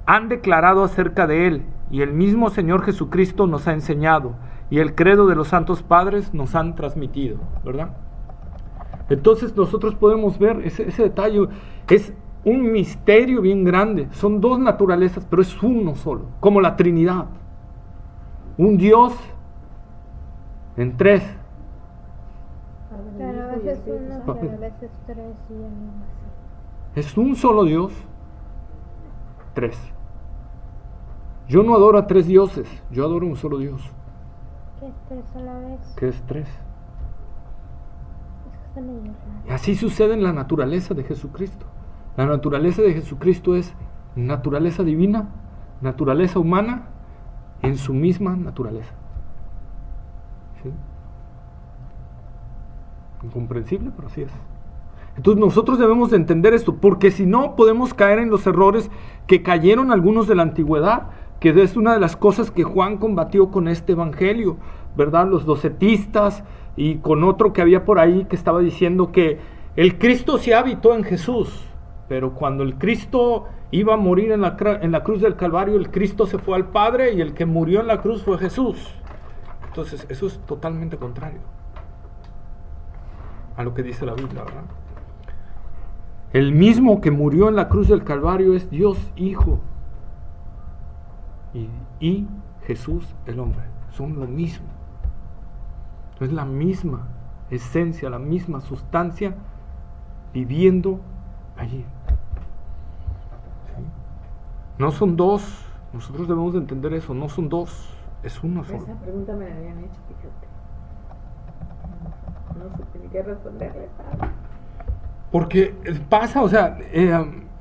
han declarado acerca de Él, y el mismo Señor Jesucristo nos ha enseñado, y el credo de los santos padres nos han transmitido, ¿verdad? Entonces nosotros podemos ver ese detalle, es un misterio bien grande, son dos naturalezas, pero es uno solo, como la Trinidad, un Dios en tres. Pero a veces uno, pero a veces 3 y el mismo así. Es un solo Dios, tres. Yo no adoro a tres dioses, yo adoro un solo Dios. ¿Qué es 3 a la vez? ¿Qué es tres? Es que se me dio Y así sucede en la naturaleza de Jesucristo. La naturaleza de Jesucristo es naturaleza divina, naturaleza humana, en su misma naturaleza. ¿Sí? Incomprensible, pero así es. Entonces nosotros debemos de entender esto, porque si no podemos caer en los errores que cayeron algunos de la antigüedad, que es una de las cosas que Juan combatió con este evangelio, ¿verdad? Los docetistas y con otro que había por ahí que estaba diciendo que el Cristo se habitó en Jesús, pero cuando el Cristo iba a morir en la cruz del Calvario, el Cristo se fue al Padre y el que murió en la cruz fue Jesús. Entonces eso es totalmente contrario a lo que dice la Biblia, ¿verdad? El mismo que murió en la cruz del Calvario es Dios Hijo y Jesús el hombre, son lo mismo. Es la misma esencia, la misma sustancia viviendo allí. ¿Sí? No son dos, nosotros debemos de entender eso, no son dos, es uno solo. Esa pregunta me la habían hecho, fíjate. No supe ni qué responderle. Porque pasa, o sea,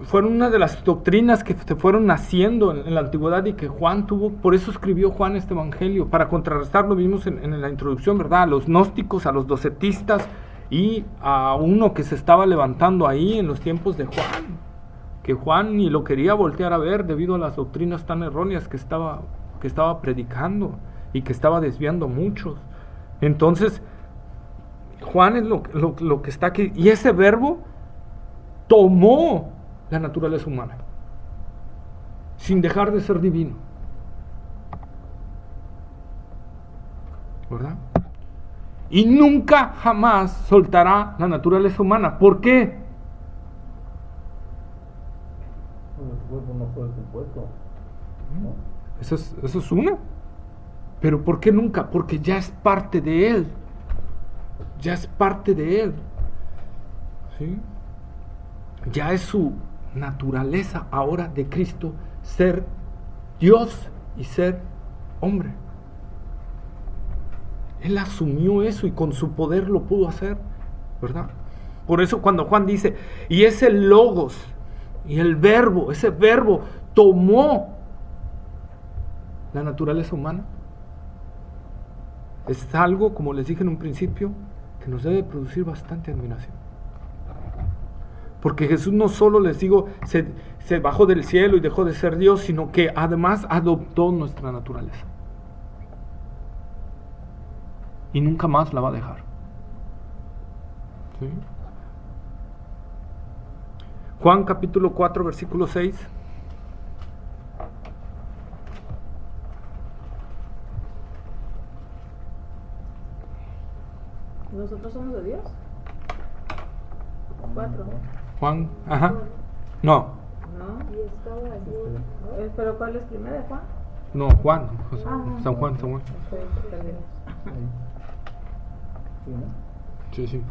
fueron una de las doctrinas que se fueron naciendo en la antigüedad y que Juan tuvo, por eso escribió Juan este evangelio, para contrarrestar, lo vimos en la introducción, ¿verdad? A los gnósticos, a los docetistas y a uno que se estaba levantando ahí en los tiempos de Juan, que Juan ni lo quería voltear a ver debido a las doctrinas tan erróneas que estaba predicando y que estaba desviando a muchos. Entonces, Juan es lo que está aquí. Y ese verbo tomó la naturaleza humana, sin dejar de ser divino. ¿Verdad? Y nunca jamás soltará la naturaleza humana. ¿Por qué? El cuerpo no fue compuesto, ¿no? Eso es una. Pero ¿por qué nunca? Porque ya es parte de él. Ya es parte de él. ¿Sí? Ya es su naturaleza ahora de Cristo ser Dios y ser hombre. Él asumió eso y con su poder lo pudo hacer, ¿verdad? Por eso cuando Juan dice, y ese logos y el verbo, ese verbo tomó la naturaleza humana, es algo, como les dije en un principio, que nos debe producir bastante admiración. Porque Jesús no solo, les digo, se bajó del cielo y dejó de ser Dios, sino que además adoptó nuestra naturaleza. Y nunca más la va a dejar. ¿Sí? Juan capítulo 4, versículo 6. ¿Nosotros somos de Dios? 4. Juan, ajá. No, ¿No? Y estaba allí. ¿Pero cuál es primero, Juan? no, Juan. San Juan. Perdón. Sí, ¿no? Sí, sí.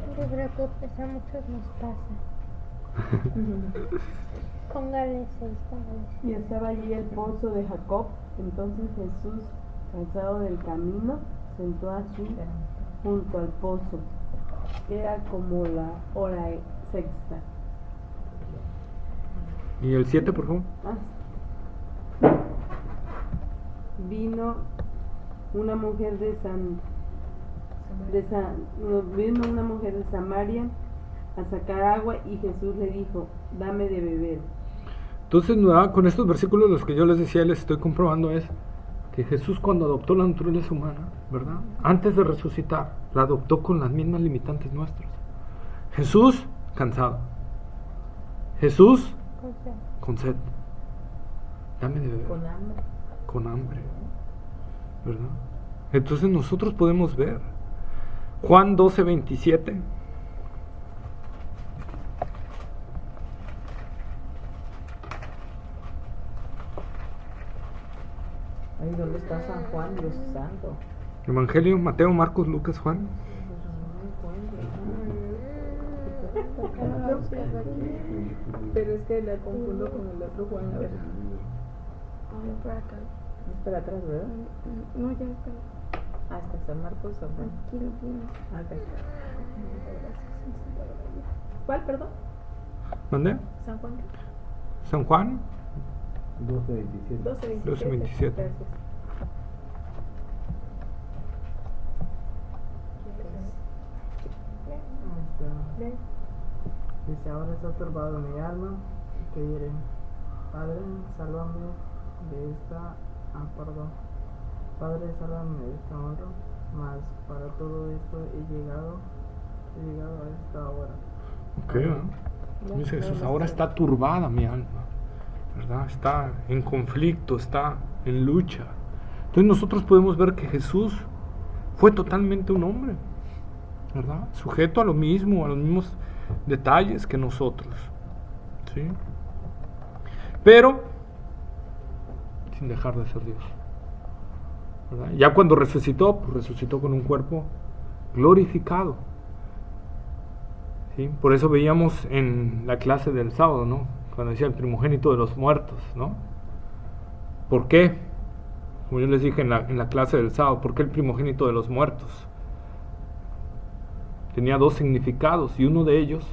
No te preocupes, a muchos nos pasa. Póngale 6, póngale 6. Y estaba allí el pozo de Jacob. Entonces Jesús, cansado del camino, sentó junto al pozo. Era como la hora sexta. ¿Y el 7, por favor? Vino una mujer vino una mujer de Samaria a sacar agua y Jesús le dijo, dame de beber. Entonces, con estos versículos, los que yo les decía, les estoy comprobando es que Jesús, cuando adoptó la naturaleza humana, ¿verdad? Antes de resucitar, la adoptó con las mismas limitantes nuestras. Jesús, cansado. Jesús, con sed. Dame de beber. Con hambre. ¿Verdad? Entonces nosotros podemos ver. Juan 12, 27. Ahí donde está San Juan, Dios santo. Evangelio, Mateo, Marcos, Lucas, Juan. Pero es que la confundo con el otro Juan. A ver. Por acá. Es para atrás, ¿verdad? No, ya está. Hasta San Marcos, San Juan. Aquí lo tienes. Ok. ¿Cuál, perdón? ¿Mandé? San Juan. San Juan 12:27. 12:27. Gracias. Dice, ahora está turbado mi alma, que diré, Padre, sálvame de esta, Padre, sálvame de esta hora, mas para todo esto he llegado a esta hora. Ok, dice Jesús, ahora está turbada mi alma, ¿verdad? Está en conflicto, está en lucha. Entonces nosotros podemos ver que Jesús fue totalmente un hombre, ¿verdad? Sujeto a lo mismo, a los mismos detalles que nosotros, ¿sí? Pero sin dejar de ser Dios, ¿verdad? Ya cuando resucitó, pues resucitó con un cuerpo glorificado, ¿sí? Por eso veíamos en la clase del sábado, ¿no? Cuando decía el primogénito de los muertos, ¿no? ¿Por qué? Como yo les dije en la clase del sábado, ¿por qué el primogénito de los muertos? Tenía dos significados y uno de ellos,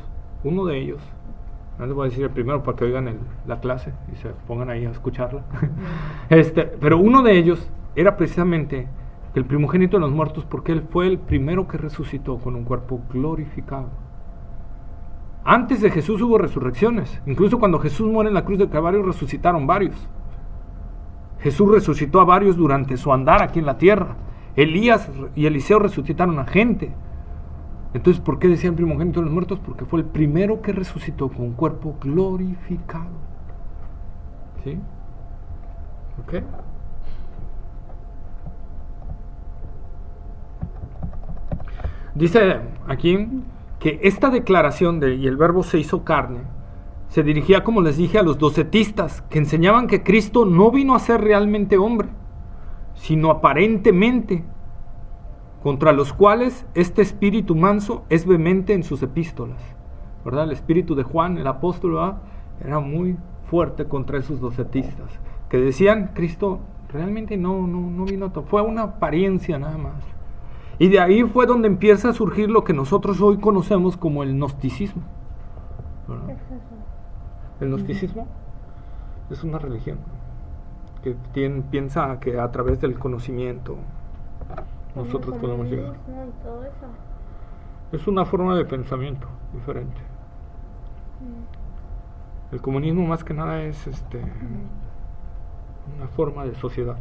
no les voy a decir el primero para que oigan la clase y se pongan ahí a escucharla. Pero uno de ellos era precisamente el primogénito de los muertos porque él fue el primero que resucitó con un cuerpo glorificado. Antes de Jesús hubo resurrecciones, incluso cuando Jesús muere en la cruz del Calvario resucitaron varios. Jesús resucitó a varios durante su andar aquí en la tierra Elías y Eliseo resucitaron a gente. Entonces, ¿por qué decían primogénito de los muertos? Porque fue el primero que resucitó con un cuerpo glorificado. ¿Sí? ¿Ok? Dice aquí que esta declaración y el verbo se hizo carne se dirigía, como les dije, a los docetistas, que enseñaban que Cristo no vino a ser realmente hombre, sino aparentemente, contra los cuales este espíritu manso es vehemente en sus epístolas, ¿verdad? El espíritu de Juan, el apóstol, ¿verdad?, era muy fuerte contra esos docetistas, que decían, Cristo realmente no vino, fue una apariencia nada más. Y de ahí fue donde empieza a surgir lo que nosotros hoy conocemos como el gnosticismo, ¿verdad? El gnosticismo es una religión que piensa que a través del conocimiento nosotros podemos llegar. Es una forma de pensamiento diferente. El comunismo más que nada es una forma de sociedad.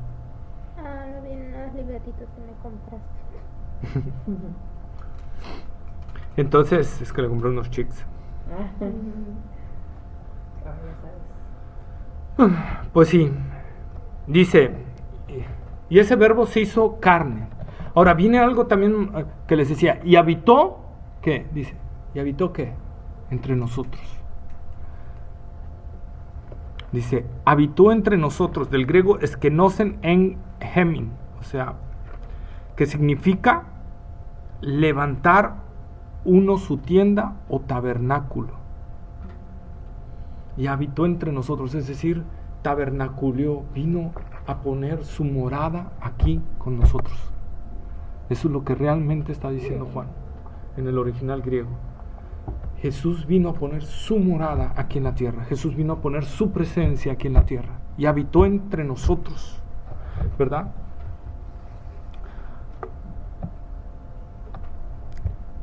No vienen unos libretitos que me compraste. Entonces es que le compré unos chicks. Pues sí, dice, y ese verbo se hizo carne. Ahora viene algo también que les decía, y habitó, ¿qué? Dice, ¿y habitó qué? Entre nosotros. Dice, habitó entre nosotros, del griego eskenosen en hemin, o sea, que significa levantar uno su tienda o tabernáculo. Y habitó entre nosotros, es decir, tabernaculió, vino a poner su morada aquí con nosotros. Eso es lo que realmente está diciendo Juan en el original griego. Jesús vino a poner su morada aquí en la tierra. Jesús vino a poner su presencia aquí en la tierra y habitó entre nosotros, ¿verdad?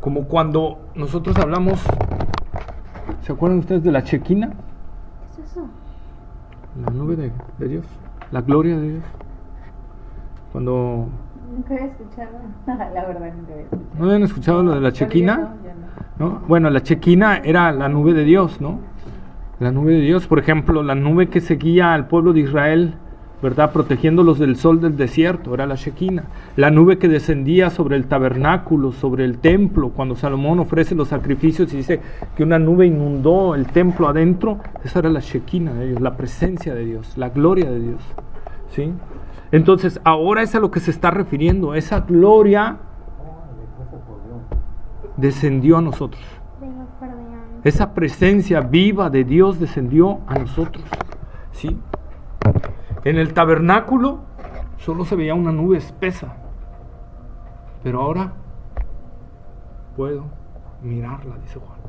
Como cuando nosotros hablamos, ¿se acuerdan ustedes de la Chequina? ¿Qué es eso? La nube de Dios, la gloria de Dios. Cuando... Nunca había escuchado, la verdad nunca había escuchado. ¿No habían escuchado lo de la Chequina? Yo no. ¿No? Bueno, la Chequina era la nube de Dios, ¿no? La nube de Dios, por ejemplo, la nube que seguía al pueblo de Israel, ¿verdad?, protegiéndolos del sol del desierto, era la Chequina. La nube que descendía sobre el tabernáculo, sobre el templo, cuando Salomón ofrece los sacrificios y dice que una nube inundó el templo adentro, esa era la Chequina de Dios, la presencia de Dios, la gloria de Dios, ¿sí? Entonces, ahora es a lo que se está refiriendo, esa gloria descendió a nosotros. Esa presencia viva de Dios descendió a nosotros, ¿sí? En el tabernáculo solo se veía una nube espesa, pero ahora puedo mirarla, dice Juan.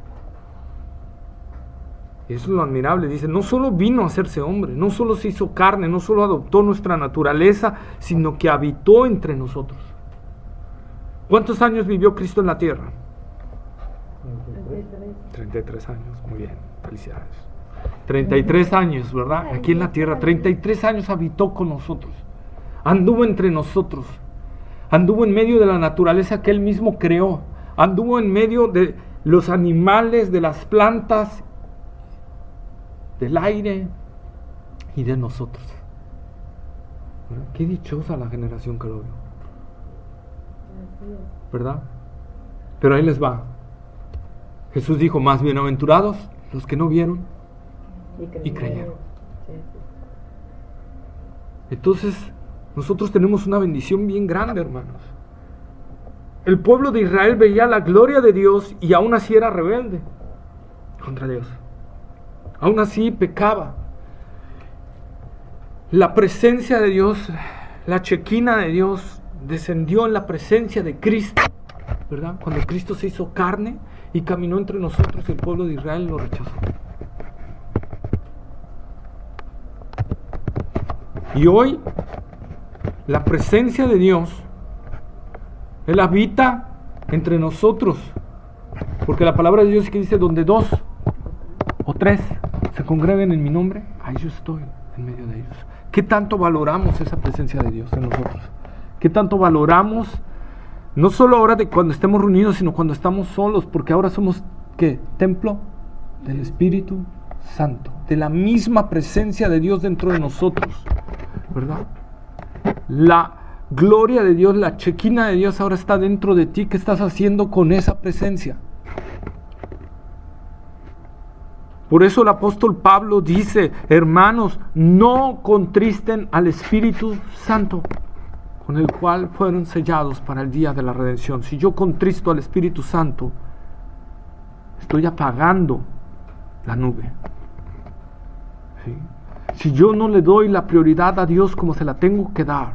Eso es lo admirable, dice, no solo vino a hacerse hombre, no solo se hizo carne, no solo adoptó nuestra naturaleza, sino que habitó entre nosotros. ¿Cuántos años vivió Cristo en la tierra? 33 años, muy bien, felicidades. 33 años, ¿verdad? Aquí en la tierra, 33 años habitó con nosotros, anduvo entre nosotros, anduvo en medio de la naturaleza que Él mismo creó, anduvo en medio de los animales, de las plantas, del aire y de nosotros. ¿Verdad? Qué dichosa la generación que lo vio, ¿verdad? Pero ahí les va. Jesús dijo, más bienaventurados los que no vieron y creyeron. Entonces, nosotros tenemos una bendición bien grande, hermanos. El pueblo de Israel veía la gloria de Dios y aún así era rebelde contra Dios. Aún así pecaba. La presencia de Dios, la Chequina de Dios, descendió en la presencia de Cristo, ¿verdad? Cuando Cristo se hizo carne y caminó entre nosotros, el pueblo de Israel lo rechazó. Y hoy, la presencia de Dios, Él habita entre nosotros, porque la palabra de Dios es que dice, donde 2 o 3 se congreguen en mi nombre, ahí yo estoy en medio de ellos. ¿Qué tanto valoramos esa presencia de Dios en nosotros? ¿Qué tanto valoramos? No solo ahora de cuando estemos reunidos, sino cuando estamos solos, porque ahora somos, ¿qué? Templo del Espíritu Santo, de la misma presencia de Dios dentro de nosotros, ¿verdad? La gloria de Dios, la chequina de Dios ahora está dentro de ti. ¿Qué estás haciendo con esa presencia? Por eso el apóstol Pablo dice, hermanos, no contristen al Espíritu Santo, con el cual fueron sellados para el día de la redención. Si yo contristo al Espíritu Santo, estoy apagando la nube. ¿Sí? Si yo no le doy la prioridad a Dios como se la tengo que dar,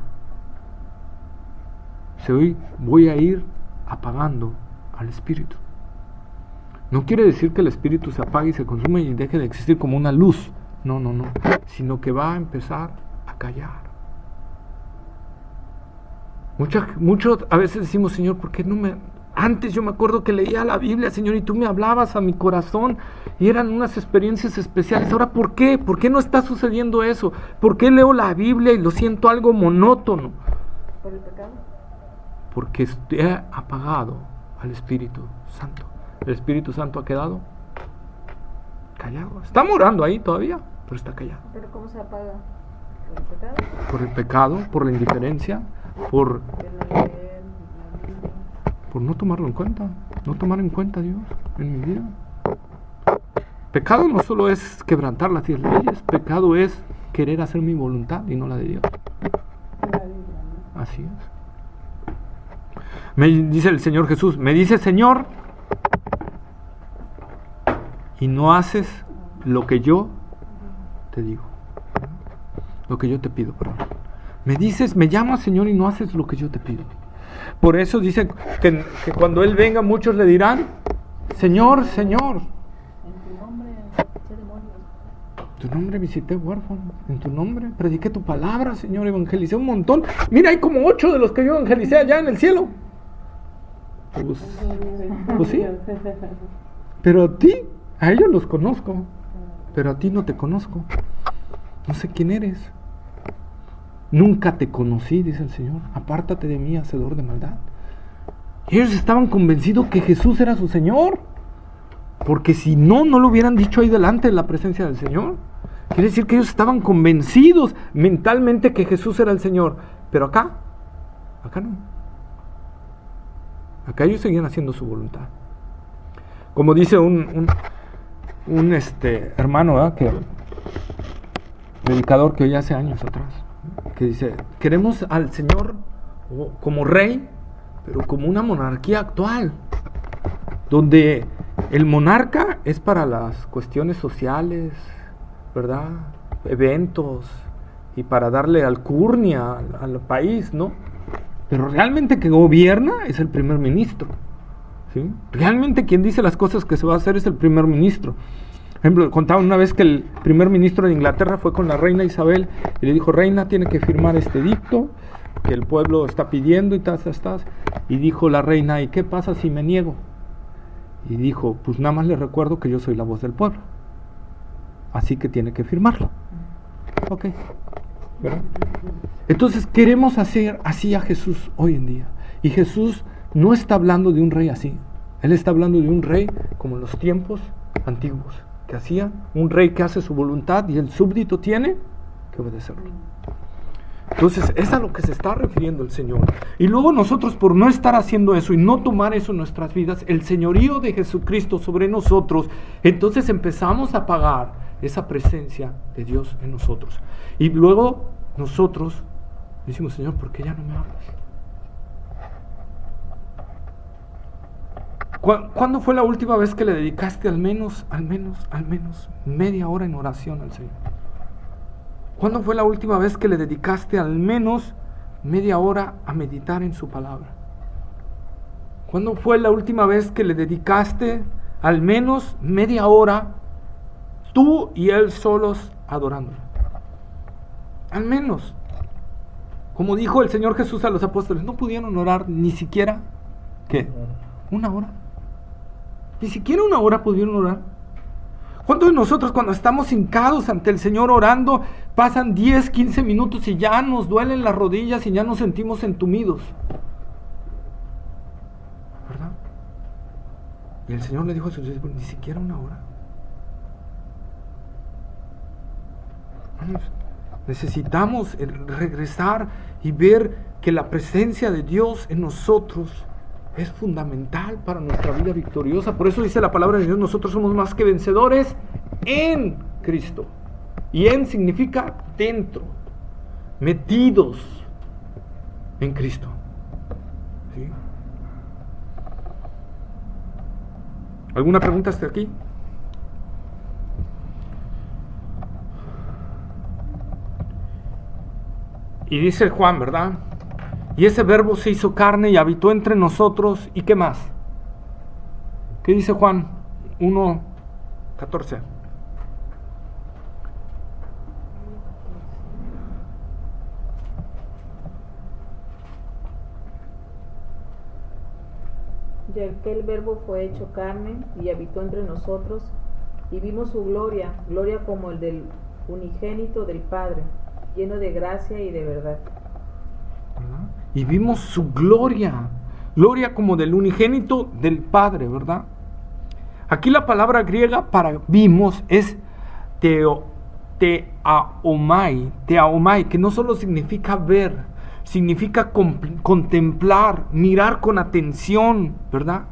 voy a ir apagando al Espíritu. No quiere decir que el Espíritu se apague y se consume y deje de existir como una luz. No. Sino que va a empezar a callar. Muchos a veces decimos, Señor, ¿por qué no me... Antes yo me acuerdo que leía la Biblia, Señor, y tú me hablabas a mi corazón y eran unas experiencias especiales. Ahora, ¿por qué? ¿Por qué no está sucediendo eso? ¿Por qué leo la Biblia y lo siento algo monótono? ¿Por el pecado? Porque he apagado al Espíritu Santo. El Espíritu Santo ha quedado callado. Está morando ahí todavía, pero está callado. ¿Pero cómo se apaga? ¿Por el pecado? Por el pecado, por la indiferencia, por no tomarlo en cuenta. No tomar en cuenta a Dios en mi vida. Pecado no solo es quebrantar las 10 leyes, pecado es querer hacer mi voluntad y no la de Dios. Así es. Me dice el Señor Jesús, me dice Señor, y no haces lo que yo te digo, lo que yo te pido, perdón. Me dices, me llamas Señor y no haces lo que yo te pido. Por eso dice que cuando Él venga muchos le dirán, Señor, Señor, En tu nombre eché demonios. en tu nombre visité huérfanos, en tu nombre prediqué tu palabra, Señor, evangelicé un montón. Mira, hay como 8 de los que yo evangelicé allá en el cielo. Pues sí. Pero a ellos los conozco, pero a ti no te conozco. No sé quién eres. Nunca te conocí, dice el Señor. Apártate de mí, hacedor de maldad. Y ellos estaban convencidos que Jesús era su Señor. Porque si no lo hubieran dicho ahí delante de la presencia del Señor. Quiere decir que ellos estaban convencidos mentalmente que Jesús era el Señor. Pero acá no. Acá ellos seguían haciendo su voluntad. Como dice un hermano, ¿verdad? Predicador que oí hace años atrás, que dice, queremos al Señor como rey, pero como una monarquía actual, donde el monarca es para las cuestiones sociales, ¿verdad? Eventos, y para darle alcurnia al país, ¿no? Pero realmente que gobierna es el primer ministro, ¿sí? Realmente quien dice las cosas que se va a hacer es el primer ministro. Por ejemplo, contaban una vez que el primer ministro de Inglaterra fue con la reina Isabel y le dijo, reina, tiene que firmar este edicto que el pueblo está pidiendo y tal. Y dijo la reina, ¿y qué pasa si me niego? Y dijo, pues nada más le recuerdo que yo soy la voz del pueblo, así que tiene que firmarlo. Ok, ¿verdad? Entonces queremos hacer así a Jesús hoy en día. Y Jesús no está hablando de un rey así. Él está hablando de un rey como en los tiempos antiguos, que hacía un rey que hace su voluntad y el súbdito tiene que obedecerlo. Entonces es a lo que se está refiriendo el Señor. Y luego nosotros, por no estar haciendo eso y no tomar eso en nuestras vidas, el señorío de Jesucristo sobre nosotros, entonces empezamos a pagar esa presencia de Dios en nosotros. Y luego nosotros decimos, Señor, ¿por qué ya no me hablas? ¿Cuándo fue la última vez que le dedicaste al menos media hora en oración al Señor? ¿Cuándo fue la última vez que le dedicaste al menos media hora a meditar en su palabra? ¿Cuándo fue la última vez que le dedicaste al menos media hora tú y Él solos adorándolo? Al menos. Como dijo el Señor Jesús a los apóstoles, no pudieron orar ni siquiera, ¿qué? Una hora. Ni siquiera una hora pudieron orar. ¿Cuántos de nosotros cuando estamos hincados ante el Señor orando, pasan 10, 15 minutos y ya nos duelen las rodillas y ya nos sentimos entumidos? ¿Verdad? Y el Señor le dijo a sus discípulos, ni siquiera una hora. Vamos, necesitamos regresar y ver que la presencia de Dios en nosotros es fundamental para nuestra vida victoriosa. Por eso dice la palabra de Dios, nosotros somos más que vencedores en Cristo. Y en significa dentro, metidos en Cristo. ¿Sí? ¿Alguna pregunta hasta aquí? Y dice Juan, ¿verdad? Y ese verbo se hizo carne y habitó entre nosotros. ¿Y qué más? ¿Qué dice Juan 1:14? Y aquel verbo fue hecho carne y habitó entre nosotros, y vimos su gloria, gloria como el del unigénito del Padre, lleno de gracia y de verdad. ¿Verdad? Y vimos su gloria, gloria como del unigénito del Padre, ¿verdad? Aquí la palabra griega para vimos es teaomai, que no solo significa ver, significa contemplar, mirar con atención, ¿verdad?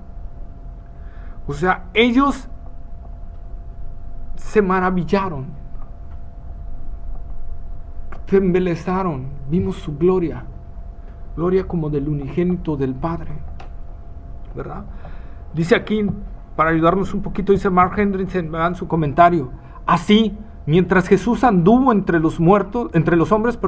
O sea, ellos se maravillaron, se embelezaron, vimos su gloria, gloria como del unigénito del Padre, ¿verdad? Dice aquí, para ayudarnos un poquito, dice Mark Hendrickson en su comentario, así, mientras Jesús anduvo entre los hombres,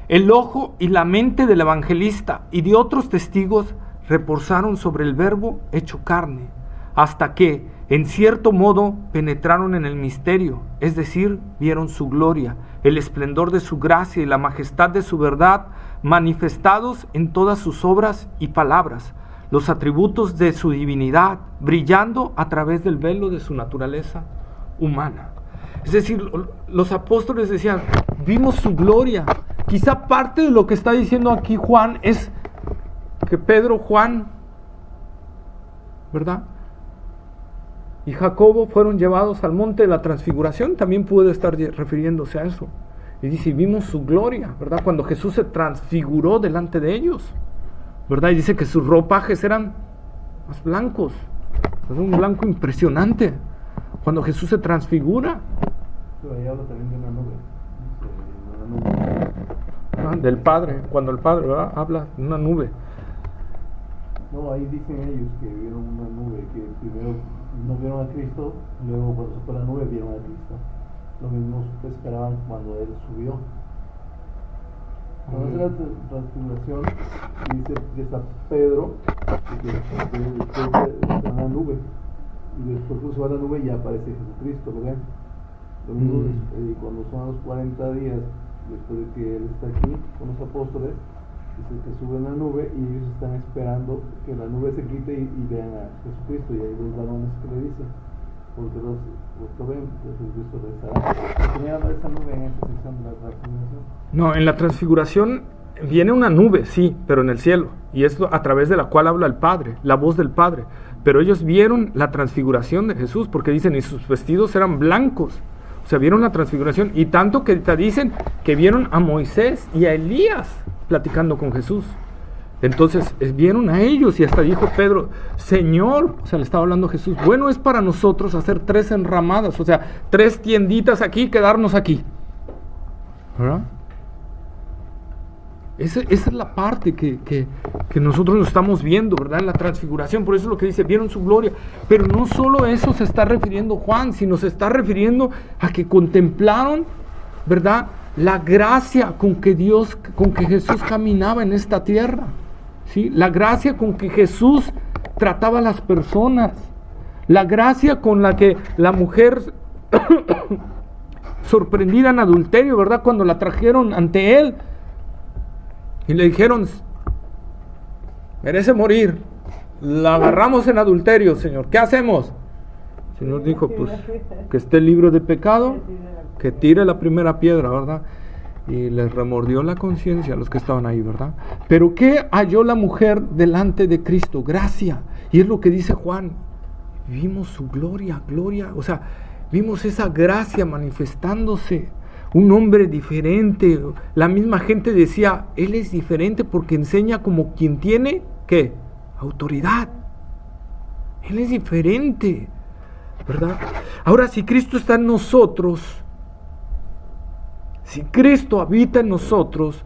el ojo y la mente del evangelista y de otros testigos reposaron sobre el verbo hecho carne, hasta que, en cierto modo, penetraron en el misterio, es decir, vieron su gloria, el esplendor de su gracia y la majestad de su verdad, manifestados en todas sus obras y palabras, los atributos de su divinidad, brillando a través del velo de su naturaleza humana. Es decir, los apóstoles decían, vimos su gloria. Quizá parte de lo que está diciendo aquí Juan es que Pedro, Juan, ¿verdad?, y Jacobo fueron llevados al monte de la transfiguración, también puede estar refiriéndose a eso. Y dice, vimos su gloria, ¿verdad?, cuando Jesús se transfiguró delante de ellos, ¿verdad? Y dice que sus ropajes eran más blancos, ¿verdad? Un blanco impresionante, cuando Jesús se transfigura. Pero ahí habla también de una nube. Del Padre, cuando el Padre, ¿verdad?, habla de una nube. No, ahí dicen ellos que vieron una nube, que primero no vieron a Cristo, luego cuando se fue la nube vieron a Cristo. Lo mismo esperaban cuando Él subió. Cuando hace la transfiguración, dice que está Pedro, que está en la nube, y después cuando se va a la nube ya aparece Jesucristo, ¿lo ven? Lo mismo cuando son los 40 días, después de que Él está aquí con los apóstoles, dice que sube en la nube y ellos están esperando que la nube se quite y vean a Jesucristo, y hay dos varones que le dicen, porque los ven, Jesucristo regresará. ¿Tenía esa nube en esa sección de la transfiguración? No, en la transfiguración viene una nube, sí, pero en el cielo, y es a través de la cual habla el Padre, la voz del Padre. Pero ellos vieron la transfiguración de Jesús, porque dicen, y sus vestidos eran blancos. O sea, vieron la transfiguración, y tanto que te dicen que vieron a Moisés y a Elías platicando con Jesús. Entonces vieron a ellos, y hasta dijo Pedro, Señor, o sea, le estaba hablando Jesús, bueno es para nosotros hacer 3 enramadas, o sea, 3 tienditas aquí, quedarnos aquí, ¿verdad? Esa es la parte que nosotros lo estamos viendo, ¿verdad?, en la transfiguración. Por eso es lo que dice, vieron su gloria. Pero no solo eso se está refiriendo Juan, sino se está refiriendo a que contemplaron, ¿verdad?, la gracia con que Jesús caminaba en esta tierra, ¿sí? La gracia con que Jesús trataba a las personas, la gracia con la que la mujer sorprendida en adulterio, ¿verdad?, cuando la trajeron ante él y le dijeron, merece morir, la agarramos en adulterio, Señor, ¿qué hacemos? Señor dijo, pues, que esté libre de pecado, que tire la primera piedra, ¿verdad? Y les remordió la conciencia a los que estaban ahí, ¿verdad? Pero ¿qué halló la mujer delante de Cristo? Gracia. Y es lo que dice Juan. Vimos su gloria, o sea, vimos esa gracia manifestándose. Un hombre diferente. La misma gente decía, él es diferente porque enseña como quien tiene, ¿qué? Autoridad. Él es diferente, ¿verdad? Ahora, si Cristo está en nosotros, si Cristo habita en nosotros,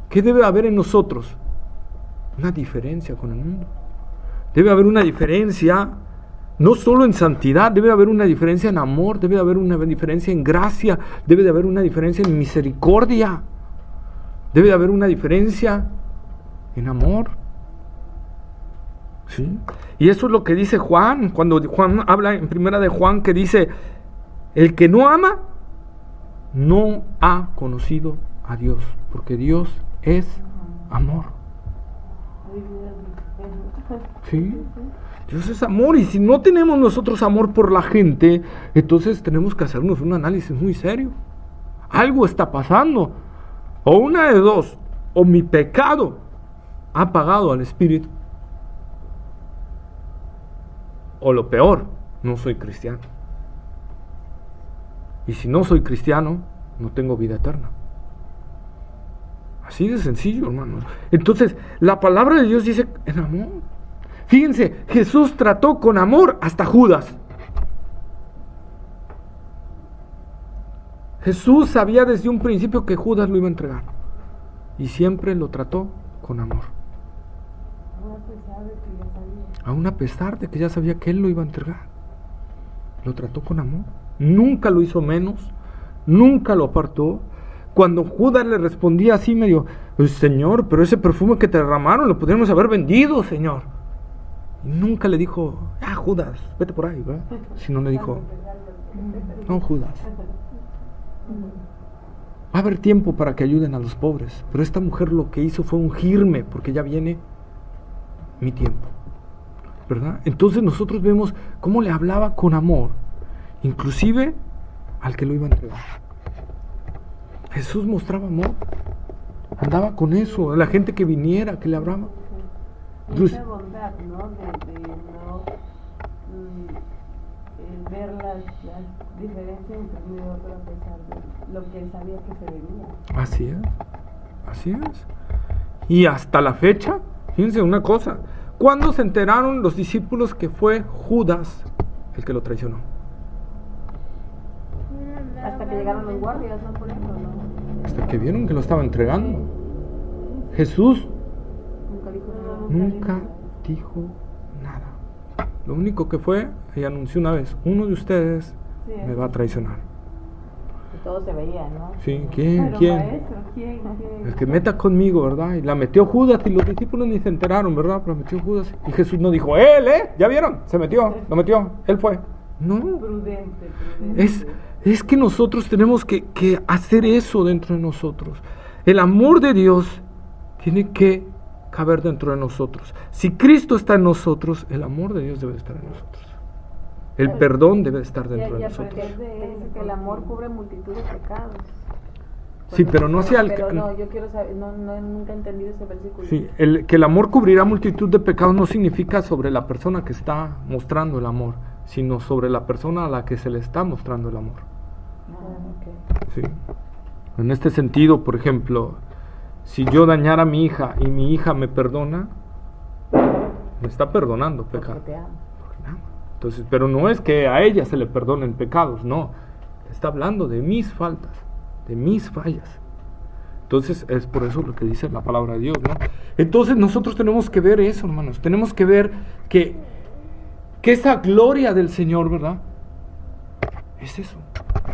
¿qué debe haber en nosotros? Una diferencia con el mundo. Debe haber una diferencia, no solo en santidad, debe haber una diferencia en amor, debe haber una diferencia en gracia, debe de haber una diferencia en misericordia, debe de haber una diferencia en amor. ¿Sí? Y eso es lo que dice Juan, cuando Juan habla en primera de Juan, que dice, el que no ama, no ha conocido a Dios, porque Dios es amor. ¿Sí? Dios es amor, y si no tenemos nosotros amor por la gente, entonces tenemos que hacernos un análisis muy serio. Algo está pasando, o una de dos, o mi pecado ha apagado al Espíritu, o lo peor, no soy cristiano. Y si no soy cristiano, no tengo vida eterna. Así de sencillo, hermanos. Entonces, la palabra de Dios dice en amor. Fíjense, Jesús trató con amor hasta Judas. Jesús sabía desde un principio que Judas lo iba a entregar. Y siempre lo trató con amor. Aún a pesar de que ya sabía que él lo iba a entregar. Lo trató con amor. Nunca lo hizo menos, nunca lo apartó. Cuando Judas le respondía así medio, Señor, pero ese perfume que te derramaron lo podríamos haber vendido, Señor. Y nunca le dijo, Judas, vete por ahí, ¿verdad? Sino le dijo, no, Judas, va a haber tiempo para que ayuden a los pobres, pero esta mujer lo que hizo fue ungirme, porque ya viene mi tiempo, ¿verdad? Entonces nosotros vemos cómo le hablaba con amor, inclusive al que lo iba a entregar. Jesús mostraba amor, andaba con eso, a la gente que viniera, que le hablaba. Mucha bondad, ¿no? De no ver las diferencias entre uno y otro a pesar de lo que él sabía que se venía. Así es. Y hasta la fecha, fíjense una cosa, ¿cuándo se enteraron los discípulos que fue Judas el que lo traicionó? Hasta que llegaron los guardias, ¿no? Por ejemplo, ¿no? Hasta que vieron que lo estaba entregando. Jesús nunca dijo nada. Lo único que fue, ella anunció una vez, uno de ustedes me va a traicionar. Y todo se veía, ¿no? Sí, ¿quién? Maestro, ¿quién? El que meta conmigo, ¿verdad? Y la metió Judas y los discípulos ni se enteraron, ¿verdad? Pero la metió Judas. Y Jesús no dijo, él, ¿ya vieron? Se metió, lo metió, él fue. No. Prudente. Es que nosotros tenemos que hacer eso dentro de nosotros. El amor de Dios tiene que caber dentro de nosotros. Si Cristo está en nosotros, el amor de Dios debe estar en nosotros. El perdón debe estar dentro de nosotros. Que el amor cubre multitud de pecados. Sí, pero no hacia el... Pero no, yo quiero saber, nunca he entendido ese versículo. Sí, que el amor cubrirá multitud de pecados no significa sobre la persona que está mostrando el amor, sino sobre la persona a la que se le está mostrando el amor. Sí. En este sentido, por ejemplo, si yo dañara a mi hija y mi hija me perdona, me está perdonando pecado. Porque me ama. Entonces, pero no es que a ella se le perdonen pecados, no. Está hablando de mis faltas, de mis fallas. Entonces, es por eso lo que dice la palabra de Dios, ¿no? Entonces, nosotros tenemos que ver eso, hermanos. Tenemos que ver que esa gloria del Señor, ¿verdad? Es eso.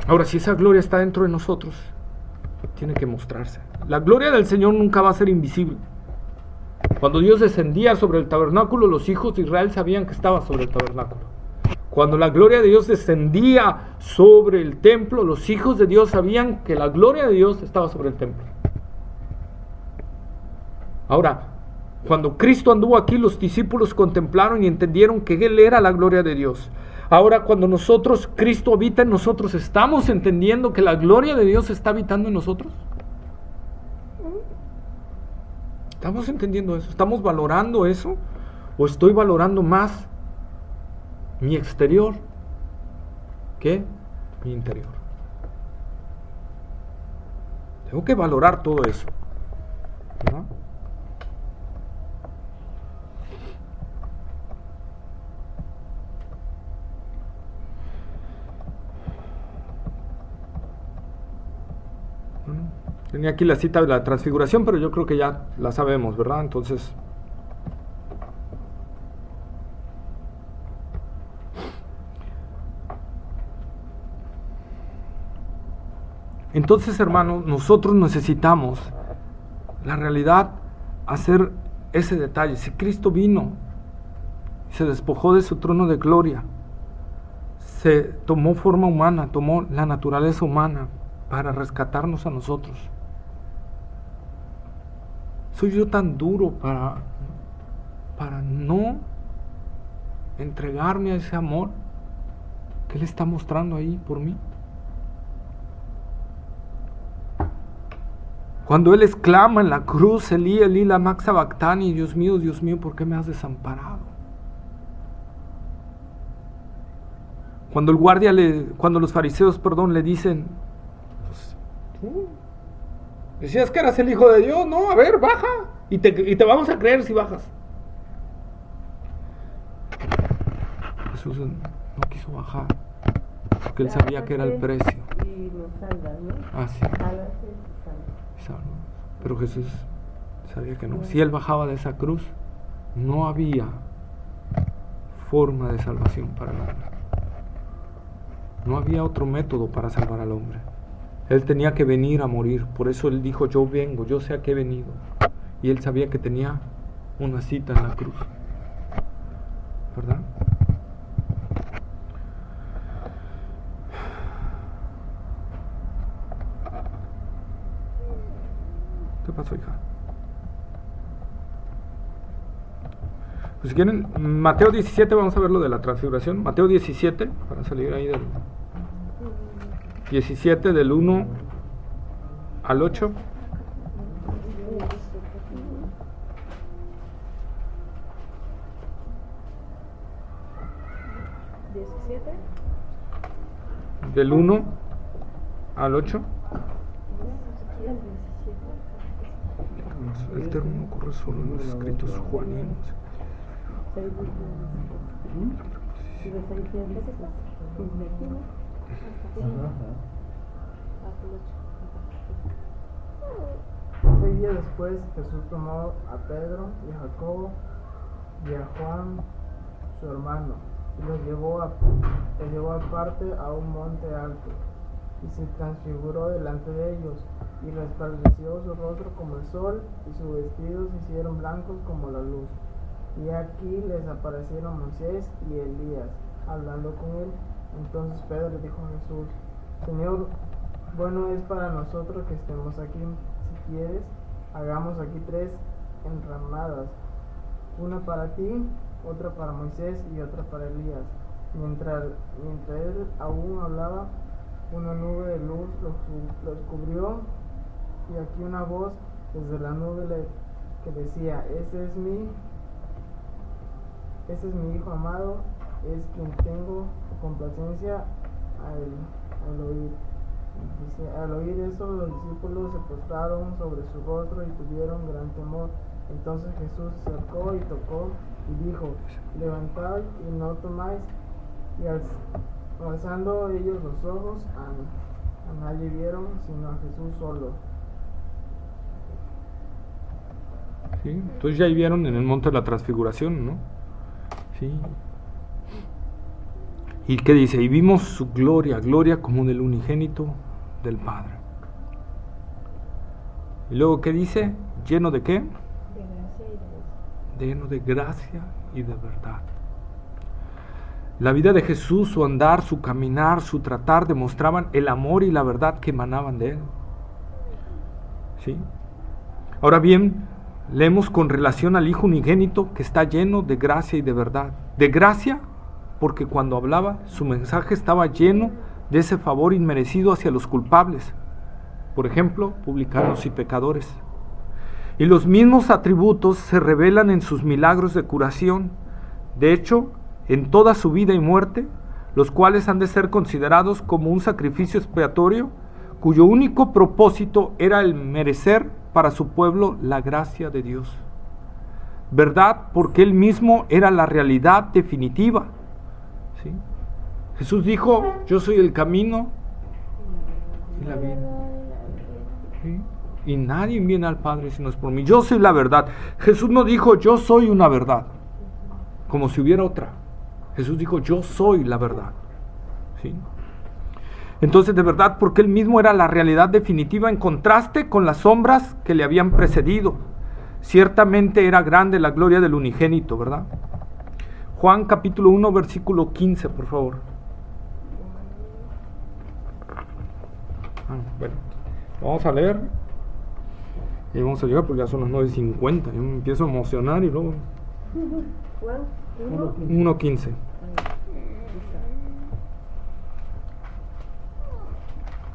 Ahora, si esa gloria está dentro de nosotros, tiene que mostrarse. La gloria del Señor nunca va a ser invisible. Cuando Dios descendía sobre el tabernáculo, los hijos de Israel sabían que estaba sobre el tabernáculo. Cuando la gloria de Dios descendía sobre el templo, los hijos de Dios sabían que la gloria de Dios estaba sobre el templo. Ahora, cuando Cristo anduvo aquí, los discípulos contemplaron y entendieron que Él era la gloria de Dios. Ahora, cuando Cristo habita en nosotros, ¿estamos entendiendo que la gloria de Dios está habitando en nosotros? ¿Estamos entendiendo eso? ¿Estamos valorando eso? ¿O estoy valorando más mi exterior que mi interior? Tengo que valorar todo eso, ¿no? Tenía aquí la cita de la transfiguración, pero yo creo que ya la sabemos, ¿verdad? Entonces, hermanos, nosotros necesitamos, la realidad, hacer ese detalle. Si Cristo vino, se despojó de su trono de gloria, se tomó forma humana, tomó la naturaleza humana para rescatarnos a nosotros. ¿Soy yo tan duro para no entregarme a ese amor que Él está mostrando ahí por mí? Cuando Él exclama en la cruz, Elí, Elí, lama sabactani, Dios mío, ¿por qué me has desamparado? Cuando los fariseos, le dicen, pues, tú decías que eras el Hijo de Dios, ¿no? A ver, baja, y te vamos a creer si bajas. Jesús no quiso bajar, porque Él sabía que era el precio. Y nos salva, ¿no? Ah, sí. Sálvate y salva. Pero Jesús sabía que no. Si Él bajaba de esa cruz, no había forma de salvación para el hombre. No había otro método para salvar al hombre. Él tenía que venir a morir. Por eso Él dijo, yo vengo, yo sé a qué he venido. Y Él sabía que tenía una cita en la cruz, ¿verdad? ¿Qué pasó, hija? Pues si quieren, Mateo 17, vamos a ver lo de la transfiguración. Mateo 17, para salir ahí del 17, del 1 al 8. Del 1 al 8. El término corre solo en los escritos juaninos. Seis días después, Jesús tomó a Pedro y a Jacobo y a Juan, su hermano, y los llevó aparte a un monte alto, y se transfiguró delante de ellos, y resplandeció su rostro como el sol, y sus vestidos se hicieron blancos como la luz. Y aquí les aparecieron Moisés y Elías, hablando con él. Entonces Pedro le dijo a Jesús, Señor, bueno es para nosotros que estemos aquí. Si quieres, hagamos aquí 3 enramadas, una para ti, otra para Moisés y otra para Elías. Mientras él aún hablaba, una nube de luz los cubrió, y aquí una voz desde la nube que decía, ese es mi Hijo amado, es quien tengo complacencia al oír. Dice, al oír eso, los discípulos se postraron sobre su rostro y tuvieron gran temor. Entonces Jesús se acercó y tocó y dijo, levantaos y no tomáis. Y alzando ellos los ojos, a nadie vieron sino a Jesús solo. Sí, entonces ya ahí vieron en el monte de la transfiguración, ¿no? Sí. ¿Y qué dice? Y vimos su gloria como del unigénito del Padre. Y luego, ¿qué dice? ¿Lleno de qué? De gracia y de verdad. Lleno de gracia y de verdad. La vida de Jesús, su andar, su caminar, su tratar demostraban el amor y la verdad que emanaban de Él. ¿Sí? Ahora bien, leemos con relación al Hijo unigénito que está lleno de gracia y de verdad. De gracia porque cuando hablaba, su mensaje estaba lleno de ese favor inmerecido hacia los culpables, por ejemplo, publicanos y pecadores. Y los mismos atributos se revelan en sus milagros de curación, de hecho, en toda su vida y muerte, los cuales han de ser considerados como un sacrificio expiatorio, cuyo único propósito era el merecer para su pueblo la gracia de Dios. ¿Verdad? Porque Él mismo era la realidad definitiva. ¿Sí? Jesús dijo, yo soy el camino y la vida. ¿Sí? Y nadie viene al Padre si no es por mí. Yo soy la verdad. Jesús no dijo, yo soy una verdad, como si hubiera otra. Jesús dijo, yo soy la verdad. ¿Sí? Entonces, de verdad, porque Él mismo era la realidad definitiva en contraste con las sombras que le habían precedido. Ciertamente era grande la gloria del unigénito, ¿verdad? Juan capítulo 1, versículo 15, por favor. Bueno, vamos a leer. Y vamos a llegar porque ya son las 9:50. Yo me empiezo a emocionar y luego... Juan 1:15.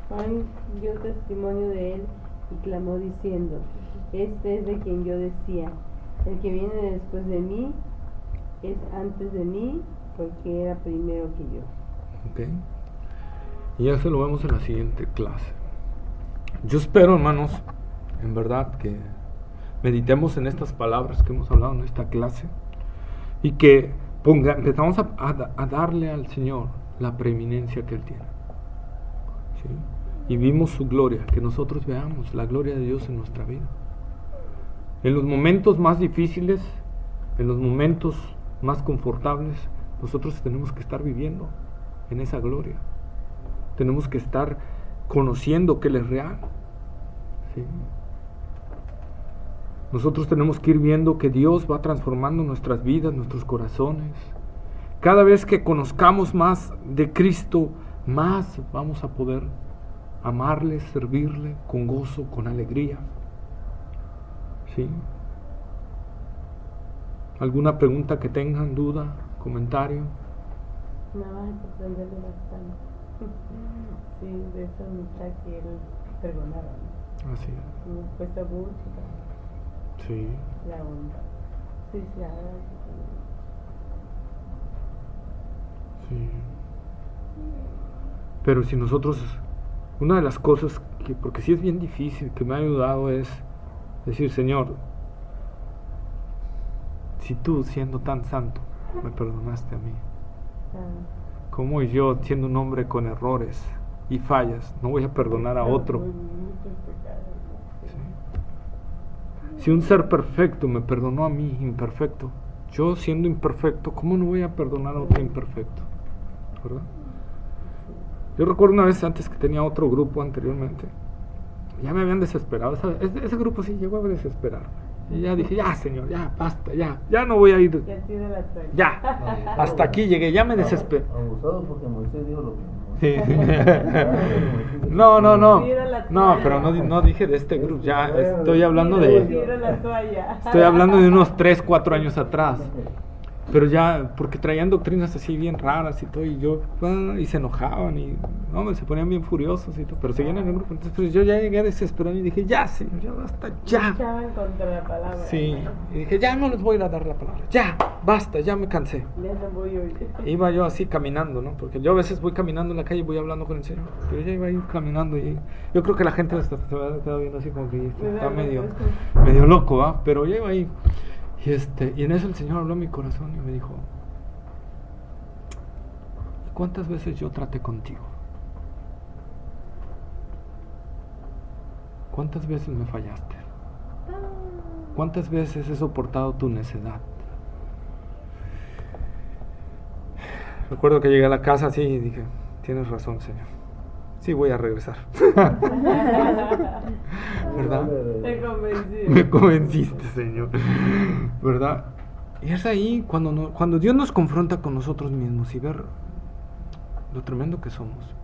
Juan dio testimonio de él y clamó diciendo, este es de quien yo decía, el que viene después de mí es antes de mí, porque era primero que yo. Ok. Y ya se lo vemos en la siguiente clase. Yo espero, hermanos, en verdad que meditemos en estas palabras que hemos hablado en esta clase y que empezamos a darle al Señor la preeminencia que Él tiene. ¿Sí? Y vimos su gloria, que nosotros veamos la gloria de Dios en nuestra vida. En los momentos más difíciles, en los momentos más confortables, nosotros tenemos que estar viviendo en esa gloria. Tenemos que estar conociendo que Él es real. ¿Sí? Nosotros tenemos que ir viendo que Dios va transformando nuestras vidas, nuestros corazones. Cada vez que conozcamos más de Cristo, más vamos a poder amarle, servirle con gozo, con alegría. ¿Sí? ¿Alguna pregunta que tengan, duda, comentario? Nada más aprenderle bastante. Sí, de esa amistad que él perdonaba. Así es. Me cuesta mucho. Sí. La onda. Sí, sí, ahora Sí. Pero si nosotros, una de las cosas que, porque sí es bien difícil, que me ha ayudado es decir, Señor, si tú siendo tan santo me perdonaste a mí, ¿cómo yo siendo un hombre con errores y fallas no voy a perdonar a otro? ¿Sí? Si un ser perfecto me perdonó a mí imperfecto, yo siendo imperfecto, ¿cómo no voy a perdonar a otro imperfecto? ¿Verdad? Yo recuerdo una vez antes que tenía otro grupo anteriormente, ya me habían desesperado, ese grupo sí llegó a desesperar. Y ya dije, ya Señor, ya basta, ya no voy a ir. Ya, hasta aquí llegué, ya me desesperé. Abusado porque Moisés dijo lo que... Sí. No, pero no dije de este grupo, ya estoy hablando de unos 3, 4 años atrás. Pero ya, porque traían doctrinas así bien raras y todo, y yo, y se enojaban, y se ponían bien furiosos y todo, pero seguían en el grupo. Entonces, pues, yo ya llegué desesperado y dije, ya, Señor, ya basta, ya. Luchaban contra la palabra. Sí, y dije, ya no les voy a ir a dar la palabra, ya, basta, ya me cansé. Ya no voy a oír. Iba yo así caminando, ¿no? Porque yo a veces voy caminando en la calle y voy hablando con el Señor, pero ya iba ahí caminando y yo creo que la gente hasta se me ha quedado viendo así como que está medio loco, ¿ah? Pero ya iba ahí. Y en eso el Señor habló a mi corazón y me dijo, ¿cuántas veces yo traté contigo? ¿Cuántas veces me fallaste? ¿Cuántas veces he soportado tu necedad? Recuerdo que llegué a la casa así y dije, tienes razón, Señor. Sí, voy a regresar. ¿Verdad? Te convencí. Me convenciste, Señor. ¿Verdad? Y es ahí cuando Dios nos confronta con nosotros mismos y ver lo tremendo que somos.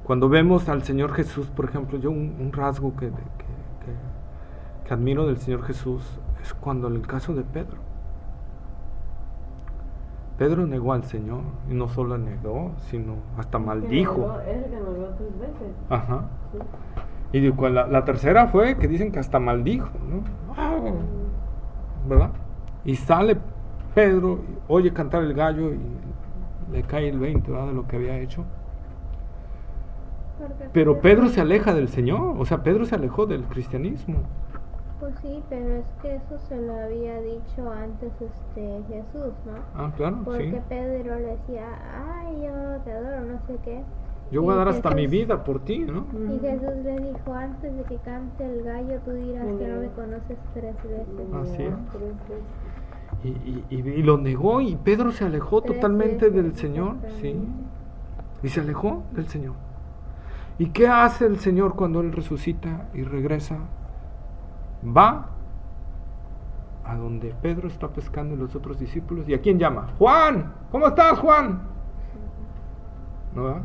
Cuando vemos al Señor Jesús, por ejemplo, yo un rasgo que admiro del Señor Jesús es cuando en el caso de Pedro. Pedro negó al Señor, y no solo negó, sino hasta maldijo. Es el que nos vio 3 veces. Ajá. Y la tercera fue que dicen que hasta maldijo, ¿no? ¿Verdad? Y sale Pedro, oye cantar el gallo y le cae el 20, ¿verdad? De lo que había hecho. Pero Pedro se aleja del Señor, o sea, Pedro se alejó del cristianismo. Pues sí, pero es que eso se lo había dicho antes Jesús, ¿no? Ah, claro, Porque sí. Pedro le decía, ay, yo te adoro, no sé qué. Yo voy a Y dar hasta mi Jesús- vida por ti, ¿no? Y Jesús le dijo, antes de que cante el gallo, tú dirás que no me conoces 3 veces. Así es. Y lo negó, y Pedro se alejó 3 totalmente veces, del Señor, sí. exactamente. Y se alejó del Señor. ¿Y qué hace el Señor cuando Él resucita y regresa? Va a donde Pedro está pescando y los otros discípulos. ¿Y a quién llama? Juan, ¿cómo estás, Juan? ¿No, verdad?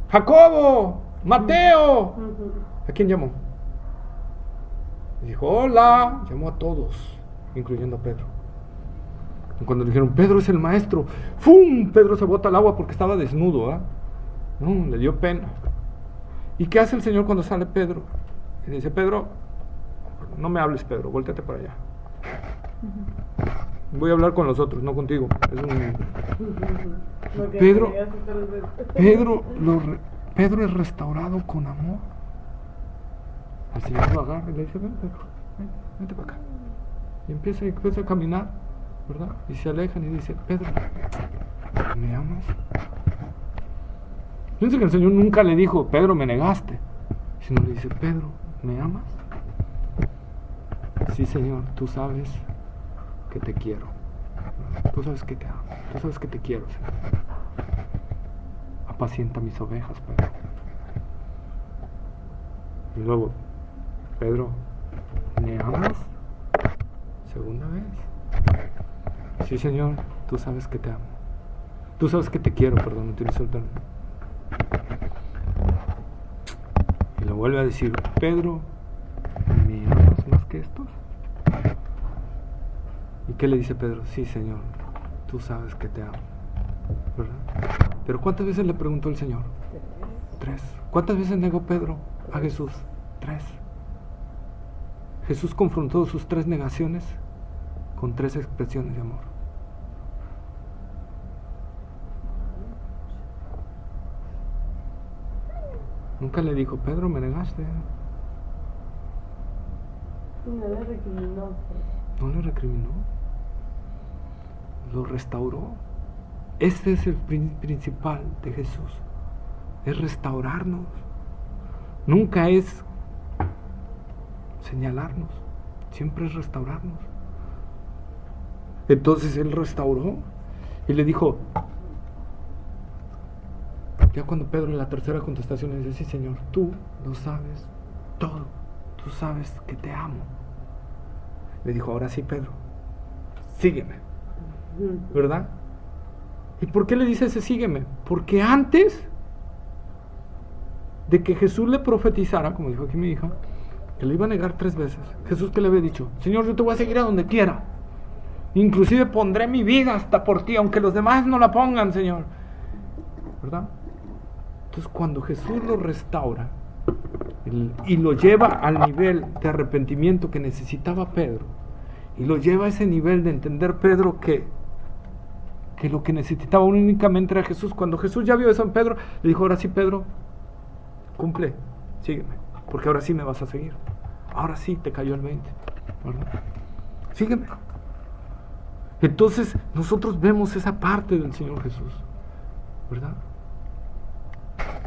Jacobo, Mateo. ¿A quién llamó? Y dijo, hola. Llamó a todos, incluyendo a Pedro. Y cuando le dijeron, Pedro es el maestro, ¡fum! Pedro se bota al agua porque estaba desnudo, ¿ah? No, le dio pena. ¿Y qué hace el Señor cuando sale Pedro? Y dice, Pedro, no me hables, Pedro, volteate para allá. Voy a hablar con los otros, no contigo. Pedro es restaurado con amor. El Señor lo agarra y le dice, ven, Pedro, vente para acá. Y empieza a caminar, ¿verdad? Y se alejan y dice, Pedro, ¿me amas? Fíjense que el Señor nunca le dijo, Pedro, me negaste, sino le dice, Pedro, ¿me amas? Sí, Señor, tú sabes que te quiero. Tú sabes que te amo. Tú sabes que te quiero, Señor. Apacienta mis ovejas, Pedro. Y luego, Pedro, ¿me amas? Segunda vez. Sí, Señor, tú sabes que te amo. Tú sabes que te quiero, perdón, utilizo el término. Y le vuelve a decir, Pedro, ¿me amas más que estos? ¿Y qué le dice Pedro? Sí, Señor, tú sabes que te amo, ¿verdad? Pero ¿cuántas veces le preguntó el Señor? 3. ¿Cuántas veces negó Pedro a Jesús? 3. Jesús confrontó sus 3 negaciones con 3 expresiones de amor. Nunca le dijo, Pedro, me negaste. No le recriminó. No le recriminó. Lo restauró. Este es el principal de Jesús. Es restaurarnos. Nunca es señalarnos. Siempre es restaurarnos. Entonces Él restauró y le dijo, ya cuando Pedro en la tercera contestación le dice, sí, Señor, tú lo sabes todo. Tú sabes que te amo. Le dijo, ahora sí, Pedro, sígueme. ¿Verdad? ¿Y por qué le dice ese sígueme? Porque antes de que Jesús le profetizara, como dijo aquí mi hija, que le iba a negar 3 veces, Jesús que le había dicho, Señor, yo te voy a seguir a donde quiera. Inclusive pondré mi vida hasta por ti, aunque los demás no la pongan, Señor. ¿Verdad? Entonces cuando Jesús lo restaura y lo lleva al nivel de arrepentimiento que necesitaba Pedro, y lo lleva a ese nivel de entender Pedro que lo que necesitaba únicamente era Jesús. Cuando Jesús ya vio eso en Pedro, le dijo, ahora sí, Pedro, cumple, sígueme, porque ahora sí me vas a seguir. Ahora sí te cayó el 20, ¿verdad? Sígueme. Entonces nosotros vemos esa parte del Señor Jesús, ¿verdad?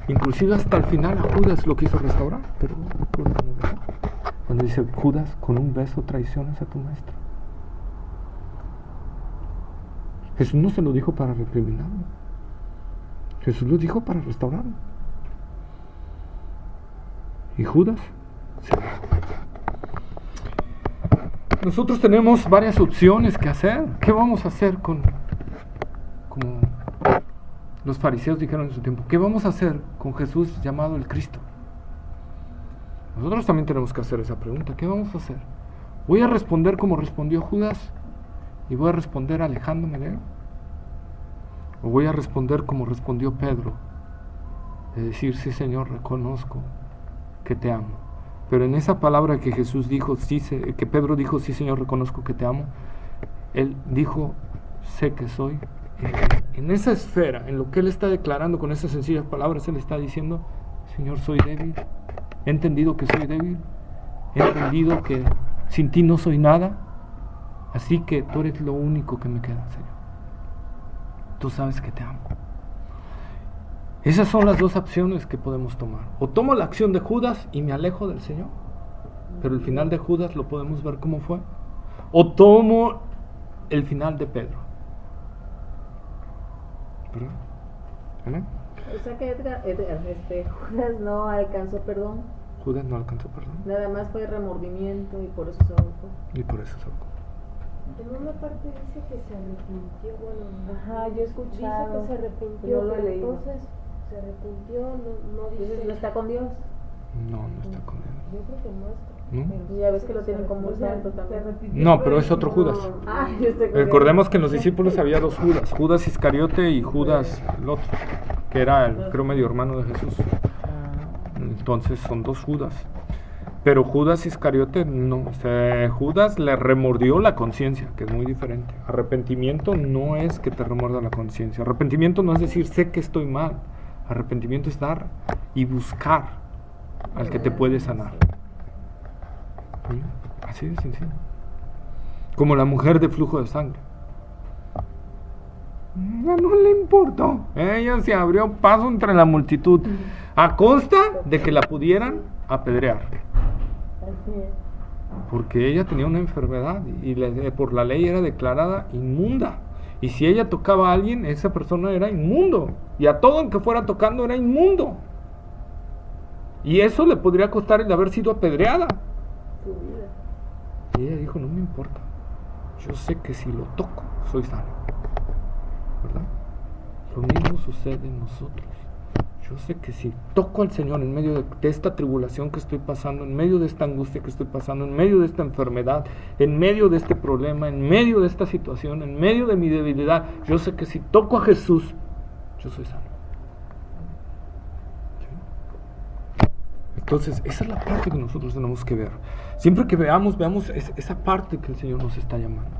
Inclusive hasta el final a Judas lo quiso restaurar, pero cuando dice, Judas, con un beso traicionas a tu maestro. Jesús no se lo dijo para recriminarlo. Jesús lo dijo para restaurarlo. Y Judas se va. Nosotros tenemos varias opciones que hacer. ¿Qué vamos a hacer como los fariseos dijeron en su tiempo? ¿Qué vamos a hacer con Jesús llamado el Cristo? Nosotros también tenemos que hacer esa pregunta. ¿Qué vamos a hacer? ¿Voy a responder como respondió Judas y voy a responder alejándome de él? O voy a responder como respondió Pedro, de decir, sí Señor, reconozco que te amo. Pero en esa palabra que Jesús dijo, que Pedro dijo, sí Señor, reconozco que te amo, él dijo, sé que soy. En esa esfera, en lo que él está declarando con esas sencillas palabras, él está diciendo, Señor, soy débil, he entendido que soy débil, he entendido que sin ti no soy nada, así que tú eres lo único que me queda, Señor. Tú sabes que te amo. Esas son las dos opciones que podemos tomar. O tomo la acción de Judas y me alejo del Señor, pero el final de Judas lo podemos ver cómo fue. O tomo el final de Pedro. ¿Verdad? ¿Amén? O sea que Judas no alcanzó perdón. Judas no alcanzó perdón. Nada más fue remordimiento y por eso se ahorcó. Y por eso se ahorcó. En una parte dice que se arrepintió, bueno, Ajá, yo he escuchado. dice que se arrepintió, no lo he pero leído. entonces se arrepintió, no dice. Entonces no está con Dios. No está con él. Yo creo que no está. ¿No? Y ya ves que lo tienen como un santo también. No, pero es otro Judas. Ah, yo estoy con Recordemos que en los discípulos había dos Judas, Judas Iscariote y Judas el otro, que era el, creo, medio hermano de Jesús. Entonces son dos Judas. Pero Judas Iscariote no, Judas le remordió la conciencia, que es muy diferente. Arrepentimiento no es que te remuerda la conciencia. Arrepentimiento no es decir, sé que estoy mal. Arrepentimiento es dar y buscar al que te puede sanar. ¿Sí? Así de sencillo. Como la mujer de flujo de sangre. Ya no le importó. Ella se abrió paso entre la multitud a costa de que la pudieran apedrear. Porque ella tenía una enfermedad y por la ley era declarada inmunda. Y si ella tocaba a alguien, esa persona era inmundo. Y a todo el que fuera tocando era inmundo. Y eso le podría costar el haber sido apedreada. Y ella dijo, no me importa. Yo sé que si lo toco, soy sano. ¿Verdad? Lo mismo sucede en nosotros. Yo sé que si toco al Señor en medio de esta tribulación que estoy pasando, en medio de esta angustia que estoy pasando, en medio de esta enfermedad, en medio de este problema, en medio de esta situación, en medio de mi debilidad, yo sé que si toco a Jesús, yo soy sano. ¿Sí? Entonces, esa es la parte que nosotros tenemos que ver. Siempre que veamos esa parte que el Señor nos está llamando.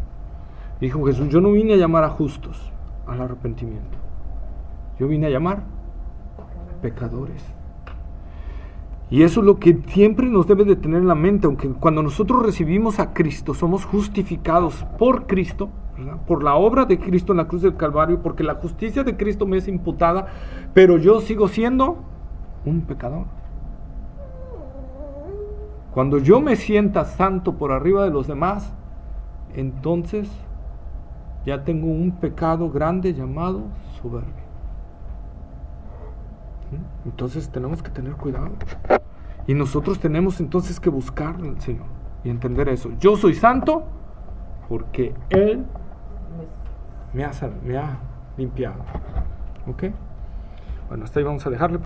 Dijo Jesús, yo no vine a llamar a justos al arrepentimiento. Yo vine a llamar pecadores. Y eso es lo que siempre nos debe de tener en la mente, aunque cuando nosotros recibimos a Cristo, somos justificados por Cristo, ¿verdad? Por la obra de Cristo en la cruz del Calvario, porque la justicia de Cristo me es imputada, pero yo sigo siendo un pecador. Cuando yo me sienta santo por arriba de los demás, entonces ya tengo un pecado grande llamado soberbia. Entonces tenemos que tener cuidado. Y nosotros tenemos entonces que buscar al Señor y entender eso. Yo soy santo porque Él me ha limpiado. ¿Ok? Bueno, hasta ahí vamos a dejarle.